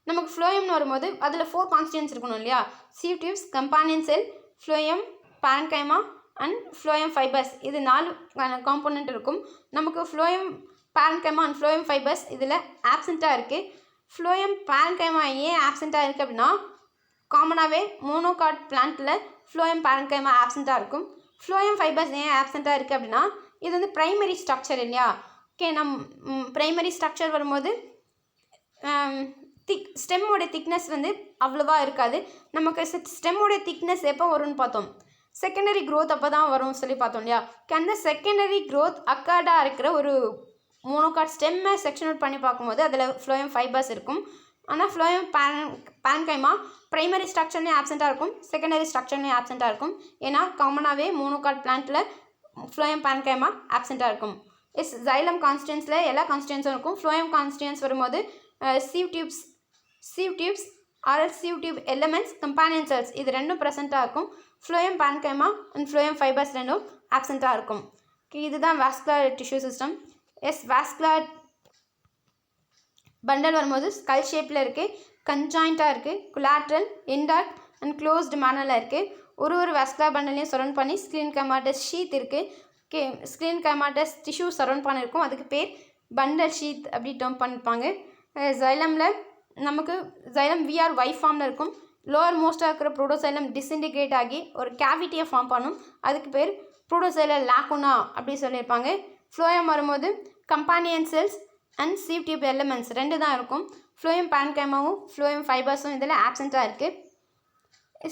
நமக்கு ஃப்ளோயம்னு வரும்போது அதில் 4 கான்ஸ்டியூன்ஸ் இருக்கணும் இல்லையா? Sieve tubes, companion cell, phloem, parenchyma and phloem fibres, இது 4 காம்போனண்ட் இருக்கும். நமக்கு phloem parenchyma and phloem fibres இதில் ஆப்சண்ட்டாக இருக்குது. ஃப்ளோயம் பேரன்கைமா ஏன் ஆப்சண்ட்டாக இருக்குது அப்படின்னா காமனாகவே மோனோகாட் பிளான்ட்டில் ஃப்ளோயம் பேரன்கைமா ஆப்சண்ட்டாக இருக்கும். ஃப்ளோயம் ஃபைபர்ஸ் ஏன் ஆப்சண்ட்டாக இருக்குது அப்படின்னா இது வந்து ப்ரைமரி ஸ்ட்ரக்சர் இல்லையா? ஓகே, ப்ரைமரி ஸ்ட்ரக்சர் வரும்போது ஸ்டெம்மோட திக்னஸ் வந்து அவ்வளோவா இருக்காது. நமக்கு ஸ்டெம்மோட திக்னஸ் எப்போ வரும்னு பார்த்தோம், செகண்டரி க்ரோத் அப்போ தான் வரும் சொல்லி பார்த்தோம் இல்லையா? அந்த செகண்டரி க்ரோத் அக்கார்டாக இருக்கிற ஒரு மோனோகாட் ஸ்டெம்மை செக்ஷன் அவுட் பண்ணி பார்க்கும்போது அதில் ஃப்ளோயம் ஃபைபர்ஸ் இருக்கும். ஆனால் ஃப்ளோயம் பேன்கைமா ப்ரைமரி ஸ்ட்ரக்சர்லேயும் ஆப்சண்ட்டாக இருக்கும், செகண்டரி ஸ்ட்ரக்சர்லேயும் ஆப்சண்ட்டாக இருக்கும். ஏன்னா காமனாகவே மோனோகாட் பிளான்ட்டில் ஃப்ளோயம் பேன்கைமா ஆப்சண்ட்டாக இருக்கும். ஜைலம் கான்ஸ்டியூன்ஸில் எல்லா கான்ஸ்டியூன்ஸும் இருக்கும். ஃப்ளோயம் கான்ஸ்டியூன்ஸ் வரும்போது சீவ் டியூப்ஸ் ஆர்எல் sieve tube elements, companion cells இது 2 ப்ரெசென்ட்டாக இருக்கும். Phloem parenchyma and phloem fibres 2 ஆப்சண்ட்டாக இருக்கும். இதுதான் vascular tissue system. Vascular bundle வரும்போது ஸ்கல் ஷேப்பில் இருக்குது, கன்ஜாயிண்ட்டாக இருக்குது, குலாட்ரல், இன்டாக்ட் அண்ட் க்ளோஸ்டு மேனரில் இருக்குது. ஒரு வாஸ்குலர் பண்டலையும் சரௌண்ட் பண்ணி ஸ்க்ரீன் கமாட்டஸ் ஷீத் இருக்குது. Okay, sclerenchymatous tissue surround பண்ணியிருக்கும், அதுக்கு பேர் பண்டல் ஷீத் அப்படி டேர்ம் பண்ணியிருப்பாங்க. ஜைலமில் நமக்கு ஜைலம் விஆர் ஒய் ஃபார்மில் இருக்கும். லோவர் மோஸ்ட்டாக இருக்கிற ப்ரோட்டோசைலம் டிஸ்இன்டிகிரேட் ஆகி ஒரு கேவிட்டியை ஃபார்ம் பண்ணும், அதுக்கு பேர் ப்ரோட்டோசைலர் லாக்குனா அப்படி சொல்லியிருப்பாங்க. ஃப்ளோயம் வரும்போது companion cells and sieve tube elements 2 தான் இருக்கும். ஃப்ளோயம் பேன்கைமாவும் ஃப்ளோயம் ஃபைபர்ஸும் இதில் ஆப்சண்ட்டாக இருக்குது.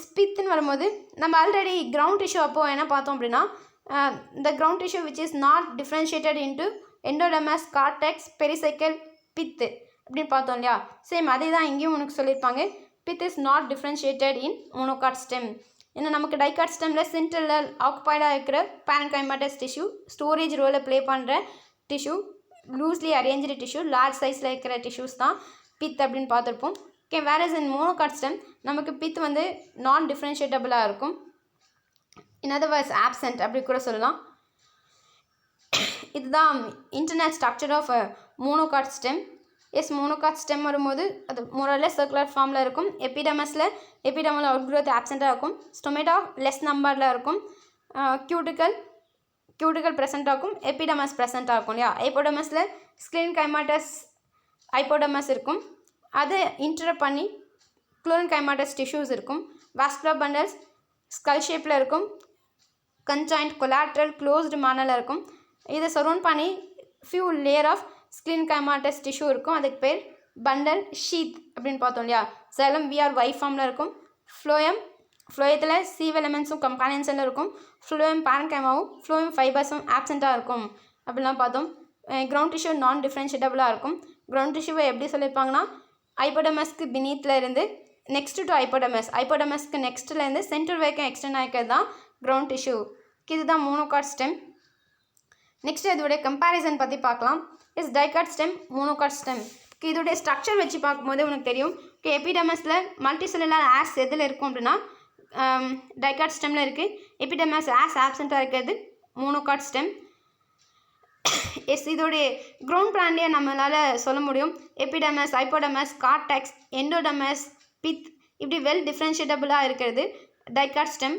ஸ்பித்துன்னு வரும்போது நம்ம ஆல்ரெடி கிரவுண்ட் டிஷ்யூ அப்போது என்ன பார்த்தோம் அப்படின்னா the ground tissue which is not differentiated into endodermis, cortex, pericycle, pith அப்படின்னு பார்த்தோம் இல்லையா? சேம் அதே தான் இங்கேயும் உனக்கு சொல்லியிருப்பாங்க. pith is not differentiated in monocot stem. ஏன்னா நமக்கு டைகாட் ஸ்டெம்மில் சென்ட்ரலில் ஆக்குபைடாக இருக்கிற பேரன்கைமேட்டஸ் டிஷ்யூ ஸ்டோரேஜ் ரோலை ப்ளே பண்ணுற tissue, loosely arrange tissue, large சைஸில் இருக்கிற டிஷ்யூஸ் தான் பித் அப்படின்னு பார்த்துருப்போம். ஓகே, வேறஸ் இன் மோனோகாட் ஸ்டெம் நமக்கு பித் வந்து நான் டிஃப்ரென்ஷியேட்டபிளாக இருக்கும், இன் அதர் வேர்ட்ஸ் ஆப்சென்ட் அப்படி கூட சொல்லலாம். இதுதான் internal structure of monocot stem. Monocot stem வரும்போது அது மோரலெஸ் சர்க்குலர் ஃபார்மில் இருக்கும். எபிடமல் அவுட் க்ரோத் ஆப்சென்ட்டாக இருக்கும். ஸ்டொமேட்டா லெஸ் நம்பரில் இருக்கும். கியூட்டிக்கல் ப்ரெசென்ட்டாக இருக்கும். எபிடமஸ் ப்ரெசென்ட்டாக இருக்கும் இல்லையா? ஐப்போடமஸில் ஸ்க்ரீன் கைமாட்டஸ் ஐப்போடமஸ் இருக்கும், அதை இன்டரப்ட் பண்ணி க்ளோரின் கைமாட்டஸ் டிஷ்யூஸ் இருக்கும். வாஸ்குலர் பண்டல்ஸ் ஸ்கல் ஷேப்பில் இருக்கும், கன்ஜாயிண்ட், கொலாட்ரல், க்ளோஸ்டு மேனரில் இருக்கும். இதை சரௌண்ட் பண்ணி few layer of sclerenchymatous tissue இருக்கும், அதுக்கு பேர் பண்டல் ஷீத் அப்படின்னு பார்த்தோம் இல்லையா? ஜைலம் விஆர் ஒய் ஃபார்மில் இருக்கும். ஃப்ளோயத்தில் சீவ் எலிமெண்ட்ஸும் கம்பானியன்ஸில் இருக்கும். ஃப்ளோயம் பேரன்கைமாவும் ஃப்ளோயம் ஃபைபர்ஸும் ஆப்சென்ட்டாக இருக்கும் அப்படிலாம் பார்த்தோம். கிரவுண்ட் டிஷ்யூ நான் டிஃப்ரென்ஷியேட்டபிளாக இருக்கும். கிரவுண்ட் டிஷ்யூவை எப்படி சொல்லியிருப்பாங்கன்னா ஐப்போடமஸ்க்கு பினீத்தில் இருந்து நெக்ஸ்ட் டு ஐப்போடமஸ்க்கு நெக்ஸ்ட்லேருந்து சென்டர் வரைக்கும் எக்ஸ்டெண்ட் ஆகிக்கிறது தான் கிரவுண்ட் டிஷ்யூ. இதுதான் மோனோகாட் ஸ்டெம். நெக்ஸ்ட் இதோடைய கம்பேரிசன் பற்றி பார்க்கலாம். Dicot stem, monocot stem. இதோடைய ஸ்ட்ரக்சர் வச்சு பார்க்கும்போது உனக்கு தெரியும். எபிடமஸில் மல்டிசெல்லுலர் ஆஸ் எதில் இருக்கும் அப்படின்னா டைகாட் ஸ்டெம்மில் இருக்குது. எபிடமஸ் ஆஸ் ஆப்சென்ட்டாக இருக்கிறது மோனோகாட் ஸ்டெம். இதோடைய கிரவுண்ட் பிளான்லேயே நம்மளால் சொல்ல முடியும். எபிடமஸ், ஐப்போடமஸ், கார்டெக்ஸ், எண்டோடமஸ், பித் இப்படி வெல் டிஃப்ரென்ஷியேட்டபிளாக இருக்கிறது டைகாட் ஸ்டெம்.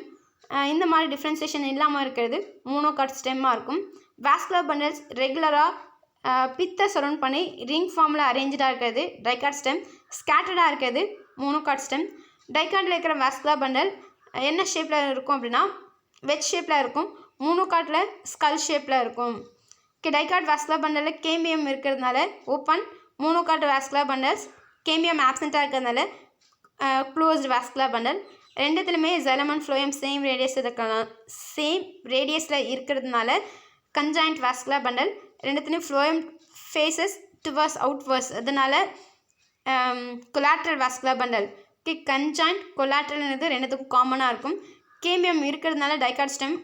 இந்த மாதிரி டிஃப்ரென்சியேஷன் இல்லாமல் இருக்கிறது மோனோகாட் ஸ்டெம்மாக இருக்கும். வாஸ்குலர் பண்டல்ஸ் ரெகுலராக பித்தை சரௌண்ட் பண்ணி ரிங் ஃபார்மில் அரேஞ்சாக இருக்கிறது டைகாட் ஸ்டெம். ஸ்கேட்டர்டாக இருக்கிறது மோனோகாட் ஸ்டெம். டைகாட்டில் இருக்கிற வாஸ்குலர் பண்டல் என்ன ஷேப்பில் இருக்கும் அப்படின்னா வெஜ் ஷேப்பில் இருக்கும். மோனோகாட்டில் ஸ்கல் ஷேப்பில் இருக்கும். டைகாட் வாஸ்குலர் பண்டலில் கேம்பியம் இருக்கிறதுனால open, monocot vascular bundles cambium ஆப்சென்ட்டாக இருக்கிறதுனால க்ளோஸ்டு வாஸ்குலர் பண்டல். ரெண்டுத்துலையுமே xylem and phloem சேம் ரேடியஸில் இருக்கிறதுனால கன்ஜாயிண்ட் வாஸ்குலர் பண்டல். ரெண்டுத்துலேயும் phloem ஃபேஸஸ் டுவர்ஸ் அவுட்வர்ஸ், அதனால கொலாட்ரல் வாஸ்குலர் பண்டல். கன்ஜாயிண்ட் கொலாட்ரல்ன்றது ரெண்டுத்துக்கும் காமனாக இருக்கும். கேம்பியம் இருக்கிறதுனால dicot stem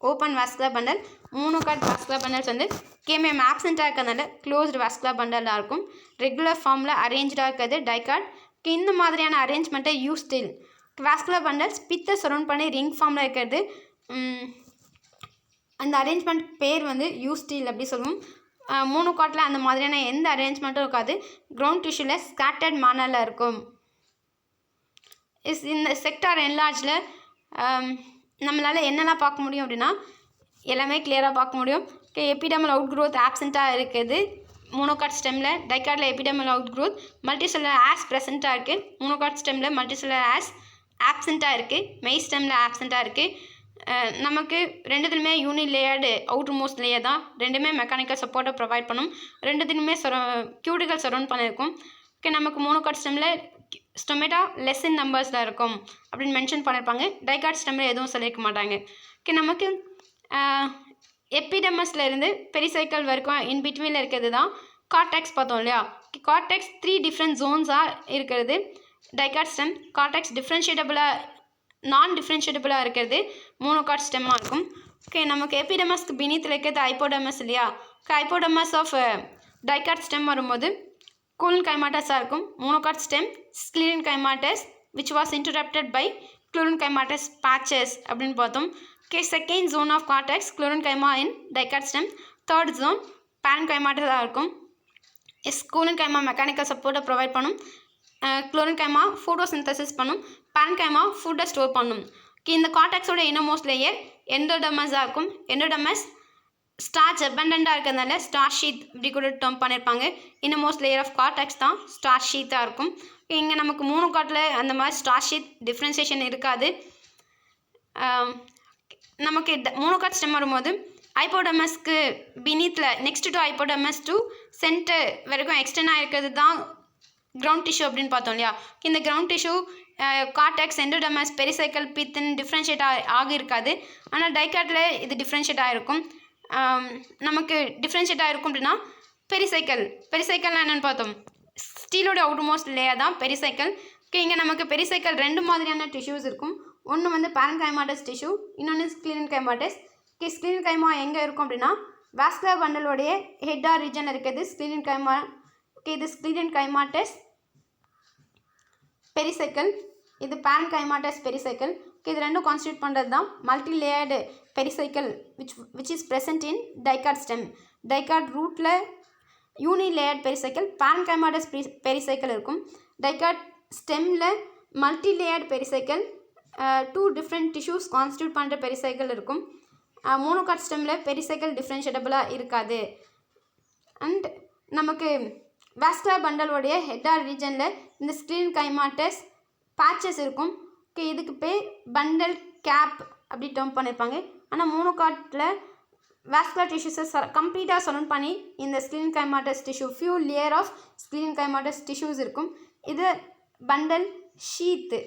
open vascular bundle. Monocot vascular bundles வந்து கேம்பியம் ஆப்சென்ட்டாக இருக்கிறதுனால க்ளோஸ்டு வாஸ்குலர் பண்டலாக இருக்கும். ரெகுலர் ஃபார்மில் அரேஞ்சாக இருக்கிறது டைகாட். இந்த மாதிரியான அரேஞ்ச்மெண்ட்டை யூஸ்டில் வாஸ்குலர் பண்டல்ஸ் பித்தை சரௌண்ட் பண்ணி ரிங் ஃபார்மில் இருக்கிறது. அந்த அரேஞ்ச்மெண்ட் பேர் வந்து யூஸ்டில் அப்படி சொல்லுவோம். மோனோகாட்டில் அந்த மாதிரியான எந்த அரேஞ்ச்மெண்ட்டும் இருக்காது. கிரவுண்ட் டிஷ்யூவில் ஸ்கேட்டர்ட் மேனரில் இருக்கும். இந்த செக்டார் என்லார்ஜில் நம்மளால் என்னெல்லாம் பார்க்க முடியும் அப்படின்னா எல்லாமே கிளியராக பார்க்க முடியும். எபிடெர்மல் அவுட் க்ரோத் ஆப்சென்ட்டாக இருக்குது மோனோகாட் ஸ்டெம்மில். டைகாட்டில் epidermal out growth multicellular hairs ப்ரெசென்ட்டாக இருக்குது. மோனோகாட் ஸ்டெம்மில் மல்டிசெல்லுலர் ஆஸ் ஆப்சென்ட்டாக இருக்குது. மெய் ஸ்டெம்மில் ஆப்சென்ட்டாக இருக்குது. நமக்கு ரெண்டுத்துலையுமே யூனிலேயர்டு அவுட்டர் மோஸ்ட் லேயர் தான். ரெண்டுமே மெக்கானிக்கல் சப்போர்ட்டை ப்ரொவைட் பண்ணும். ரெண்டுத்துலையுமே கியூட்டிக்கல் சரௌண்ட் பண்ணியிருக்கும். நமக்கு மோனோகாட் ஸ்டெம்மில் ஸ்டொமேட்டா லெஸ் இன் நம்பர்ஸில் இருக்கும் அப்படின்னு மென்ஷன் பண்ணியிருப்பாங்க. டைகாட் ஸ்டெம்மில் எதுவும் சொல்லியிருக்க மாட்டாங்க. நமக்கு எபிடெர்மஸில் இருந்து பெரிசைக்கிள் வரைக்கும் இன் பிட்வீனில் இருக்கிறது தான் கார்டெக்ஸ் பார்த்தோம் இல்லையா. கார்டெக்ஸ் 3 டிஃப்ரெண்ட் ஜோன்ஸாக இருக்கிறது டைகாட் ஸ்டெம். கார்டெக்ஸ் நான் டிஃப்ரென்ஷியேட்டபுளாக இருக்கிறது மோனோகாட் ஸ்டெம்மாக இருக்கும். நமக்கு எபிடெர்மஸ்க்கு பினித்தில் இருக்கிறது ஹைப்போடெர்மஸ் இல்லையா. ஹைப்போடெர்மஸ் ஆஃப் டைகாட் ஸ்டெம் வரும்போது கோலன் கைமாட்டஸாக இருக்கும். Monocot stem sclerenchymatous which was interrupted by chlorenchymatous patches அப்படின்னு பார்த்தோம். Second zone of cortex chlorenchyma in dicot stem. Third zone பேரன் கைமாட்டஸாக இருக்கும். கோலன் கைமா மெக்கானிக்கல் சப்போர்ட்டை ப்ரொவைட் பண்ணும். க்ளோரன் கைமா ஃபோட்டோசிந்தசிஸ் பண்ணும். பேரன் கைமா ஃபுட்டை ஸ்டோர் பண்ணும். இந்த கார்டெக்ஸோட இன்னமோஸ்ட் லேயர் எண்டோடெர்மஸாக இருக்கும். எண்டோடெர்மஸ் ஸ்டார்ச் அபண்டண்டாக இருக்கிறதுனால ஸ்டார் ஷீத் இப்படி கூட டேர்ம் பண்ணியிருப்பாங்க. இன்னமோஸ்ட் லேயர் ஆஃப் கார்டெக்ஸ் தான் ஸ்டார் ஷீத்தாக இருக்கும். இங்கே நமக்கு மோனோகாட்டில் அந்த மாதிரி ஸ்டார் ஷீத் டிஃப்ரென்சியேஷன் இருக்காது. நமக்கு மோனோகாட் ஸ்டெம் வரும்போது ஹைப்போடெர்மஸ்க்கு பினித்தில் next to hypodermis to center வரைக்கும் எக்ஸ்டெண்ட் ஆகிருக்கிறது தான் கிரவுண்ட் டிஷ்யூ அப்படின்னு பார்த்தோம் இல்லையா. இந்த ground tissue cortex endodermis pericycle பித்தின் டிஃப்ரென்ஷியேட் ஆகியிருக்காது. ஆனால் டைகாட்டில் இது டிஃப்ரென்ஷியேட் ஆகிருக்கும். நமக்கு டிஃப்ரென்ஷியேட் ஆகிருக்கும் அப்படின்னா பெரிசைக்கிள்னா என்னென்னு பார்த்தோம். ஸ்டீலோட அவுட்டர்மோஸ்ட் லேயர் தான் பெரிசைக்கிள். இங்கே நமக்கு பெரிசைக்கிள் 2 மாதிரியான டிஷ்யூஸ் இருக்கும். ஒன்று வந்து பேரன்கைமாட்டஸ் டிஷ்யூ, இன்னொன்று ஸ்க்ளீரன் கைமாட்டஸ். ஸ்க்ளீரன் கைமா எங்கே இருக்கும் அப்படின்னா வாஸ்குலர் பண்டலோடைய ஹெட் ஆர் ரீஜன் இருக்குது ஸ்க்ளீரன் கைமா. இது ஸ்க்ளீரன் கைமாட்டஸ் பெரிசைக்கிள், இது பேரன்கைமாட்டஸ் பெரிசைக்கிள். இது ரெண்டும் கான்ஸ்டியூட் பண்ணுறது தான் multi layered pericycle which is present in dicot stem. Dicot ரூட்டில் uni layered pericycle parenchymatous pericycle இருக்கும். டைகாட் ஸ்டெம்மில் multi layered pericycle 2 different tissues constitute பண்ணுற பெரிசைக்கிள் இருக்கும். மோனோகாட் ஸ்டெம்மில் பெரிசைக்கிள் டிஃப்ரென்ஷியேட்டபுளாக இருக்காது. அண்ட் நமக்கு வாஸ்குலர் பண்டலோடைய ஹெட் ஆர் ரீஜனில் இந்த ஸ்க்ளீரன் கைமாட்டஸ் பேச்சஸ் இருக்கும். இதுக்கு பேர் பண்டல் கேப் அப்படி டேர்ம் பண்ணியிருப்பாங்க. ஆனால் மோனோகாட்டில் வாஸ்குலர் டிஷ்யூஸை கம்ப்ளீட்டாக சரௌண்ட் பண்ணி இந்த sclerenchymatous tissue few layer of sclerenchymatous tissues இருக்கும். இது பண்டல் ஷீத்து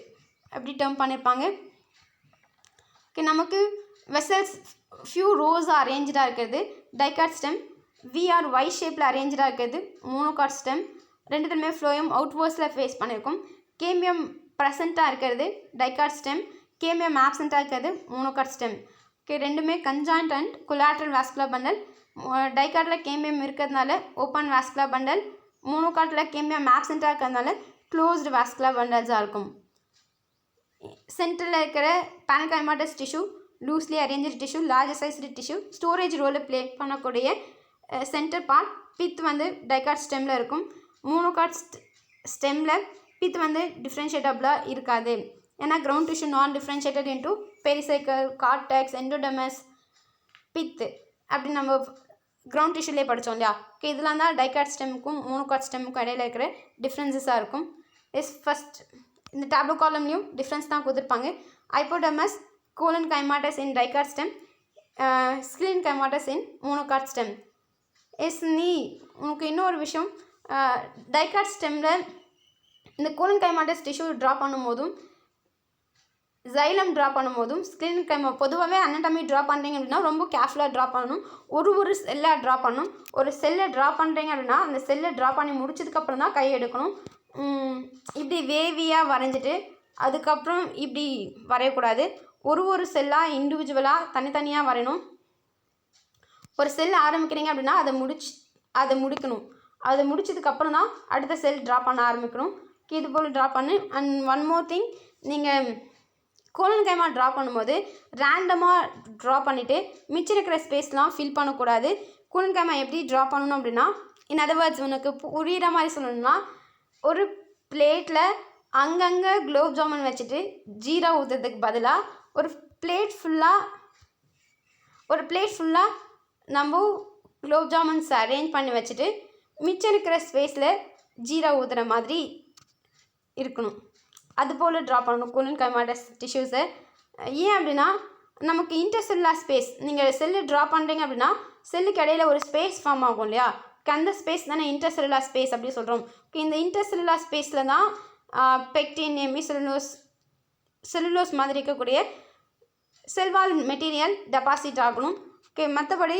அப்படி டேர்ம் பண்ணியிருப்பாங்க. நமக்கு வெசல்ஸ் ஃபியூ ரோஸாக அரேஞ்சாக இருக்கிறது டைகாட் ஸ்டெம். விஆர் ஒய் ஷேப்பில் அரேஞ்சாக இருக்கிறது மோனோகாட் ஸ்டெம். ரெண்டுத்துலையுமே ஃப்ளோயம் அவுட்வர்ஸில் ஃபேஸ் பண்ணியிருக்கும். கேம்பியம் ப்ரெசண்ட்டாக இருக்கிறது டைகாட் ஸ்டெம். கேம்பியம் ஆப்சென்ட்டாக இருக்கிறது மோனோகாட் ஸ்டெம். ரெண்டுமே conjoint and collateral vascular bundle. டைகாட்டில் கேம்பியம் இருக்கிறதுனால ஓப்பன் வாஸ்குலர் பண்டல். மோனோகாட்டில் கேம்பியம் ஆப்சென்ட்டாக இருக்கிறதுனால க்ளோஸ்டு வாஸ்குலர் பண்டல்ஸாக இருக்கும். சென்டரில் இருக்கிற parenchymatous tissue loosely arrange tissue, large sized tissue, storage ரோலை ப்ளே பண்ணக்கூடிய சென்டர் பார்ட் பித் வந்து டைகாட் ஸ்டெம்மில் இருக்கும். மோனோகாட் ஸ்டெம்மில் பித் வந்து டிஃப்ரென்ஷியேட்டபுளாக இருக்காது. ஏன்னா கிரவுண்ட் டிஷ்யூ நான் டிஃப்ரென்ஷியேட்டட் இன்டூ பெரிசைக்கிள், கார்டெக்ஸ், எண்டோடெர்மஸ், பித்து அப்படி நம்ம கிரவுண்ட் டிஷ்யூலேயே படித்தோம் இல்லையா. இதெல்லாம் தான் டைகாட் ஸ்டெம்முக்கும் மோனோகாட் ஸ்டெம்முக்கும் இடையில இருக்கிற டிஃப்ரென்சஸாக இருக்கும். ஃபஸ்ட் இந்த டேப்லோ காலம்லையும் டிஃப்ரென்ஸ் தான் கொடுத்துருப்பாங்க. Hypodermis collenchymatous in dicot stem, sclerenchymatous in monocot stem. உனக்கு இன்னொரு விஷயம், டைகாட் ஸ்டெம்மில் இந்த கோலன் கைமாட்டஸ் டிஷ்யூ ட்ரா பண்ணும்போதும் ஜைலம் ட்ரா பண்ணும்போதும் ஸ்க்ரீன் கைமா பொதுவாகவே அனட்டமி ட்ரா பண்ணுறீங்க அப்படின்னா ரொம்ப கேர்ஃபுல்லாக ட்ரா பண்ணணும். ஒரு செல்லாக ட்ரா பண்ணணும். ஒரு செல்லை ட்ரா பண்ணுறீங்க அப்படின்னா அந்த செல்லை ட்ரா பண்ணி முடிச்சதுக்கப்புறம் தான் கை எடுக்கணும். இப்படி வேவியாக வரைஞ்சிட்டு அதுக்கப்புறம் இப்படி வரையக்கூடாது. ஒரு செல்லாக இண்டிவிஜுவலாக தனித்தனியாக வரையணும். ஒரு செல் ஆரம்பிக்கிறீங்க அப்படின்னா அதை முடிக்கணும். அதை முடிச்சதுக்கப்புறம் தான் அடுத்த செல் ட்ரா பண்ண ஆரம்பிக்கணும். இது போல் ட்ரா பண்ணு. அண்ட் ஒன் மோர் திங், நீங்கள் கோலன் கைமா ட்ரா பண்ணும்போது ரேண்டமாக ட்ரா பண்ணிவிட்டு மிச்சம் இருக்கிற ஸ்பேஸ்லாம் ஃபில் பண்ணக்கூடாது. கோலன் கைமா எப்படி ட்ரா பண்ணணும் அப்படின்னா, இன் அதர் வேர்ட்ஸ் உனக்கு புரிகிற மாதிரி சொல்லணும்னா, ஒரு பிளேட்டில் அங்கங்கே குலோப் ஜாமுன் வச்சுட்டு ஜீரா ஊற்றுறதுக்கு பதிலாக ஒரு பிளேட் ஃபுல்லாக நம்ம குலோப் ஜாமுன்ஸ் அரேஞ்ச் பண்ணி வச்சுட்டு மிச்சம் இருக்கிற ஸ்பேஸில் ஜீரா ஊற்றுற மாதிரி இருக்கணும். அதுபோல் ட்ரா பண்ணணும் கோலன் கைமாட்டஸ் டிஷ்யூஸை. ஏன் அப்படின்னா நமக்கு இன்டர்செல்லுலார் ஸ்பேஸ், நீங்கள் செல்லு ட்ரா பண்ணுறீங்க அப்படின்னா செல்லுக்கு இடையில ஒரு ஸ்பேஸ் ஃபார்ம் ஆகும் இல்லையா, அந்த ஸ்பேஸ் தானே இன்டர்செல்லுலார் ஸ்பேஸ் அப்படி சொல்கிறோம். இந்த இன்டர்செல்லுலார் ஸ்பேஸில் தான் பெக்டின், செல்லுலோஸ் மாதிரி இருக்கக்கூடிய செல்வால் மெட்டீரியல் டெபாசிட் ஆகணும். மற்றபடி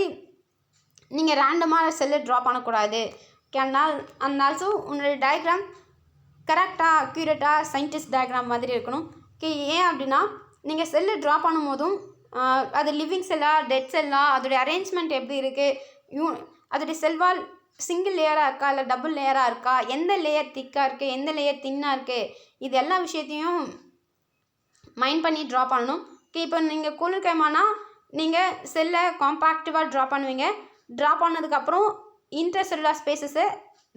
நீங்கள் ரேண்டமாக செல்லு ட்ரா பண்ணக்கூடாது. அண்ட் ஆல்சோ உன்னோட டயக்ராம் கரெக்டாக அக்யூரேட்டாக சயின்டிஸ்ட் டயக்ராம் மாதிரி இருக்கணும். ஏன் அப்படின்னா நீங்கள் செல்லு ட்ரா பண்ணும்போதும் அது லிவிங் செல்லா டெட் செல்லா அதோடைய அரேஞ்ச்மெண்ட் எப்படி இருக்குது, அதோடைய செல்வால் சிங்கிள் லேயராக இருக்கா இல்லை டபுள் லேயராக இருக்கா, எந்த லேயர் திக்காக இருக்குது எந்த லேயர் தின்னாக இருக்குது, இது எல்லா விஷயத்தையும் மைண்ட் பண்ணி ட்ரா பண்ணணும். இப்போ நீங்கள் கோலன் கைமானா நீங்கள் செல்லை காம்பேக்டிவாக ட்ரா பண்ணுவீங்க. ட்ரா பண்ணதுக்கப்புறம் இன்டர்செல்லுலார் ஸ்பேஸஸை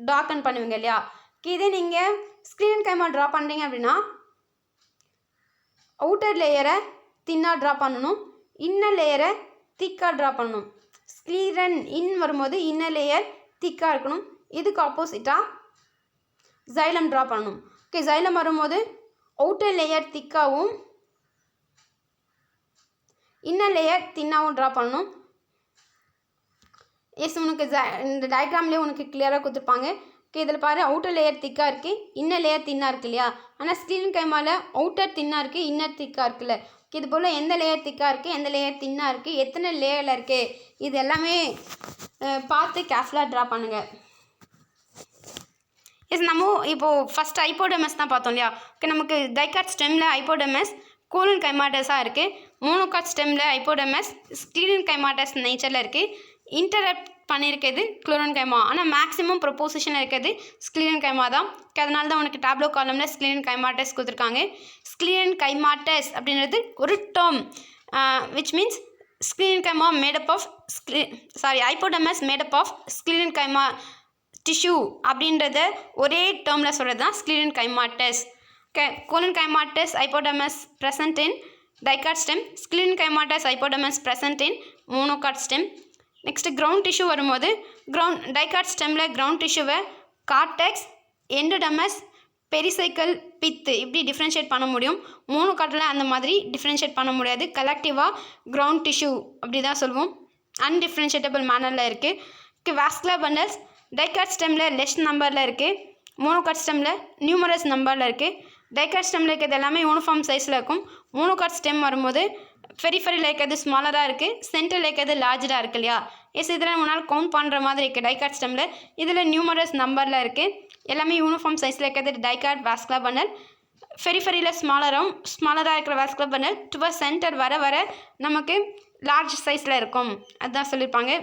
டார்க்கன் பண்ணுவீங்க இல்லையா. இதே நீங்கள் ஸ்க்ரீன் கைமா ட்ரா பண்ணுறீங்க அப்படின்னா அவுட்டர் லேயரை தின்னாக ட்ரா பண்ணணும், இன்னர் லேயரை திக்காக ட்ரா பண்ணணும். ஸ்க்ரீன் இன் வரும்போது இன்னர் லேயர் திக்காக இருக்கணும். இதுக்கு ஆப்போசிட்டாக ஜைலம் ட்ரா பண்ணணும். ஜைலம் வரும்போது அவுட்டர் லேயர் திக்காகவும் இன்னர் லேயர் தின்னாகவும் ட்ரா பண்ணணும். உனக்கு இந்த டயக்ராம்லேயே உனக்கு கிளியராக கொடுத்துருப்பாங்க. இதில் பாரு, அவுட்டர் லேயர் திக்காக இருக்குது, இன்னர் லேயர் தின்னாக இருக்கு இல்லையா. ஆனால் ஸ்க்ரீன் கைமாவில் அவுட்டர் தின்னாக இருக்குது, இன்னர் திக்காக இருக்குல்ல. இது போல் எந்த லேயர் திக்காக இருக்குது எந்த லேயர் தின்னாக இருக்குது எத்தனை லேயரில் இருக்குது இது எல்லாமே பார்த்து கேர்ஃபுல்லாக ட்ரா பண்ணுங்கள். நம்ம இப்போது ஃபஸ்ட்டு ஹைப்போடெமஸ் தான் பார்த்தோம் இல்லையா. நமக்கு டைகாட் ஸ்டெம்மில் ஹைப்போடெமஸ் கோலன் கைமாட்டஸாக இருக்குது. மோனோகாட் ஸ்டெம்மில் ஹைப்போடெமஸ் ஸ்க்ரீன் கைமாட்டஸ் நேச்சரில் இருக்குது. இன்டரப்ட் பண்ணியிருக்கிறது குளோரன் கைமா. ஆனால் மேக்ஸிமம் ப்ரொப்போசிஷனில் இருக்கிறது ஸ்க்ளீரன் கைமா தான். அதனால தான் உனக்கு டேப்லோ காலமில் ஸ்க்ளீரன் கைமாட்டஸ் கொடுத்துருக்காங்க. ஸ்க்ளீரன் கைமாட்டஸ் அப்படின்றது ஒரு term which means sclerenchyma made up of hypodermis made up of sclerenchyma tissue அப்படின்றத ஒரே டேர்மில் சொல்கிறது தான் sclerenchymatous. Collenchymatous hypodermis present in dicot stem, sclerenchymatous hypodermis present in monocot stem. Next ground tissue வரும்போது டைகாட் ஸ்டெம்மில் கிரவுண்ட் டிஷ்யூவை கார்டெக்ஸ், எண்டோடெமஸ், பெரிசைக்கிள், பித்து இப்படி டிஃப்ரென்ஷியேட் பண்ண முடியும். மோனோகாட்டில் அந்த மாதிரி டிஃப்ரென்ஷியேட் பண்ண முடியாது. கலெக்டிவாக கிரவுண்ட் டிஷ்யூ அப்படி தான் சொல்லுவோம். அன்டிஃப்ரென்ஷியேட்டபிள் மேனரில் இருக்குது. வாஸ்குலர் பண்டல்ஸ் டைகாட் ஸ்டெம்மில் லெஸ் நம்பரில் இருக்குது, மோனோகாட் ஸ்டெம்மில் நியூமரஸ் நம்பரில் இருக்குது. டைகாட் ஸ்டெம்மில் இருக்கிறது எல்லாமே யூனிஃபார்ம் சைஸில் இருக்கும். மோனோகாட் ஸ்டெம் வரும்போது ஃபெரிஃபெரியில் இருக்கிறது ஸ்மாலராக இருக்குது, சென்டரில் இருக்கிறது லார்ஜராக இருக்குது இல்லையா. இதில் முன்னால் கவுண்ட் பண்ணுற மாதிரி இருக்குது டைகாட் ஸ்டெம்மில். இதில் நியூமரஸ் நம்பரில் இருக்குது. எல்லாமே யூனிஃபார்ம் சைஸில் இருக்கிறது டைகாட் வாஸ்குலர் பண்டல். ஃபெரிஃபெரியில் ஸ்மாலராக இருக்கிற வாஸ்குலர் பண்டல் டுவர்ஸ் சென்டர் வர நமக்கு லார்ஜ் சைஸில் இருக்கும். அதுதான் சொல்லியிருப்பாங்க.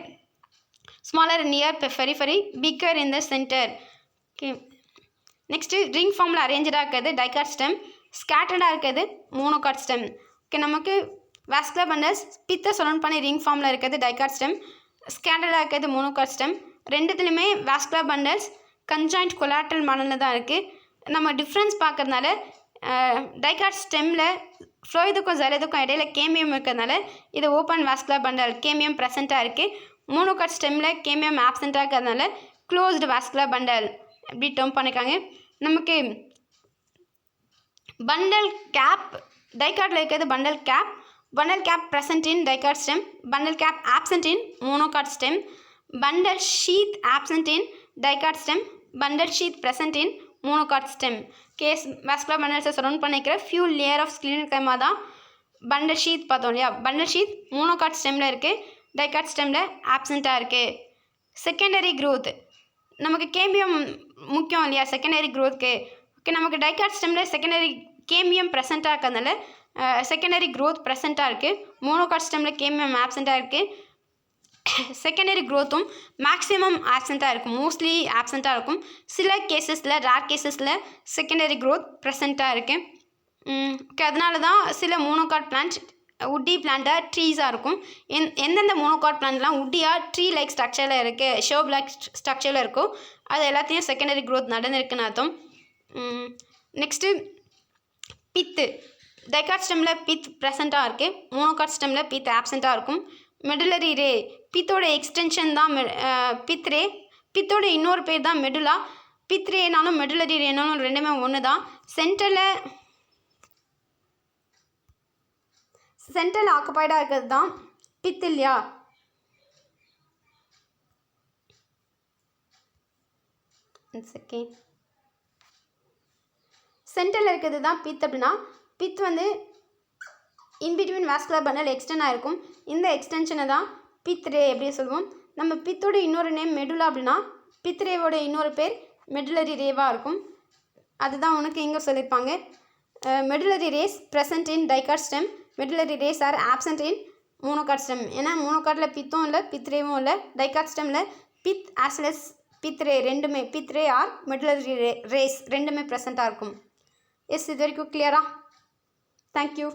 Smaller near periphery, bigger in the center. Next ring ஃபார்மில் அரேஞ்சடாக இருக்கிறது டைகாட் ஸ்டெம், ஸ்கேட்டர்டாக இருக்கிறது மோனோகாட் ஸ்டெம். நமக்கு வாஸ்குலர் பண்டல்ஸ் பித்த சரௌண்ட் பண்ணி ரிங் ஃபார்மில் இருக்கிறது டைகாட் ஸ்டெம், ஸ்கேட்டர்டாக இருக்கிறது மோனோகாட் ஸ்டெம். ரெண்டுத்துலையுமே வாஸ்குலர் பண்டல்ஸ் கன்ஜாயிண்ட் கொலாட்ரல் மாடலில் தான் இருக்குது. நம்ம டிஃப்ரென்ஸ் பார்க்கறதுனால டைகாட் ஸ்டெம்மில் ஃப்ளோயிதுக்கும் ஜைலத்துக்கும் இடையில கேமியம் இருக்கிறதுனால இது ஓப்பன் வாஸ்குலர் பண்டல், கேமியம் ப்ரெசண்ட்டாக இருக்குது. மோனோகாட் ஸ்டெம்மில் கேமியம் ஆப்சண்ட்டாக இருக்கிறதுனால க்ளோஸ்டு வாஸ்குலர் பண்டல் இப்படி டேர்ம் பண்ணியிருக்காங்க. நமக்கு பண்டல் கேப் டைகாட்டில் இருக்கிறது bundle cap present in dicot stem, bundle cap absent in monocot stem, bundle sheath absent in dicot stem, bundle sheath present in monocot stem. Case vascular பண்டல்ஸை சரௌண்ட் பண்ணிக்கிற ஃபியூ லேயர் ஆஃப் ஸ்க்ளீரன்கைமா தான் பண்டல் ஷீத் பார்த்தோம் இல்லையா. பண்டல் ஷீத் மோனோகாட் ஸ்டெம்மில் இருக்குது, டைகாட் ஸ்டெம்மில் ஆப்சண்ட்டாக இருக்குது. செகண்டரி க்ரோத் நமக்கு கேம்பியம் முக்கியம் இல்லையா செகண்டரி க்ரோத்துக்கு. ஓகே, நமக்கு டைகாட் ஸ்டெம்மில் செகண்டரி கேம்பியம் ப்ரெசண்ட்டாக இருக்கிறதுனால செகண்டரி க்ரோத் ப்ரெசண்ட்டாக இருக்குது. மோனோகாட் ஸ்டெம்மில் கேம்பியம் ஆப்சண்ட்டாக இருக்குது. செகண்டரி க்ரோத்தும் மேக்ஸிமம் ஆப்சண்ட்டாக இருக்கும், மோஸ்ட்லி ஆப்சண்ட்டாக இருக்கும். சில கேசஸில் ரேர் கேசஸில் செகண்டரி க்ரோத் ப்ரெசண்ட்டாக இருக்குது. ஓகே, அதனால தான் சில மோனோகாட் பிளான்ட் உட்டி பிளான்ட்டாக ட்ரீஸாக இருக்கும். எந்தெந்த மோனோகாட் பிளான்ட்லாம் உட்டியாக ட்ரீ லைக் ஸ்ட்ரக்சரில் இருக்குது, ஷோப் லைக் ஸ்ட்ரக்சரில் இருக்கோ அது எல்லாத்தையும் செகண்டரி க்ரோத் நடந்திருக்குன்னு அர்த்தம். நெக்ஸ்ட்டு பித்து. டைகாட் ஸ்டெம்மில் பித் ப்ரெசண்ட்டாக இருக்குது, மோனோகாட் ஸ்டெம்மில் பித் ஆப்சண்ட்டாக இருக்கும். மெடுலரி ரே, பித்தோட எக்ஸ்டென்ஷன் தான் பித் ரே, பித்தோட இன்னொரு பேர் தான் மெடுலா. பித் ரேனாலும் மெடுலரி ரேனாலும் ரெண்டுமே ஒன்று தான். சென்ட்ரல் ஆக்குபைடாக இருக்கிறது தான் பித் இல்லையா. சென்ட்ரல் இருக்கிறது தான் பித். அப்படின்னா பித் வந்து இன்பிட்வீன் வாஸ்குலர் பண்டல் எக்ஸ்டெண்ட் ஆகிருக்கும். இந்த எக்ஸ்டென்ஷனை தான் பித் ரே எப்படி சொல்லுவோம். நம்ம பித்தோட இன்னொரு நேம் மெடுலா அப்படின்னா பித் ரேவோட இன்னொரு பேர் மெடுலரி ரேவாக இருக்கும். அதுதான் உனக்கு இங்கே சொல்லியிருப்பாங்க. Medullary rays present in dicot stem, medullary rays are absent in monocot stem. ஏன்னா மோனோகாட்டில் பித்தும் இல்லை பித் ரேவும் இல்லை. டைகாட் ஸ்டெம்மில் pith as well as pith ray ரெண்டுமே, pith ray are medullary rays ரெண்டுமே ப்ரெசண்ட்டாக இருக்கும். எஸ், இது வரைக்கும் கிளியரா? தேங்க்யூ.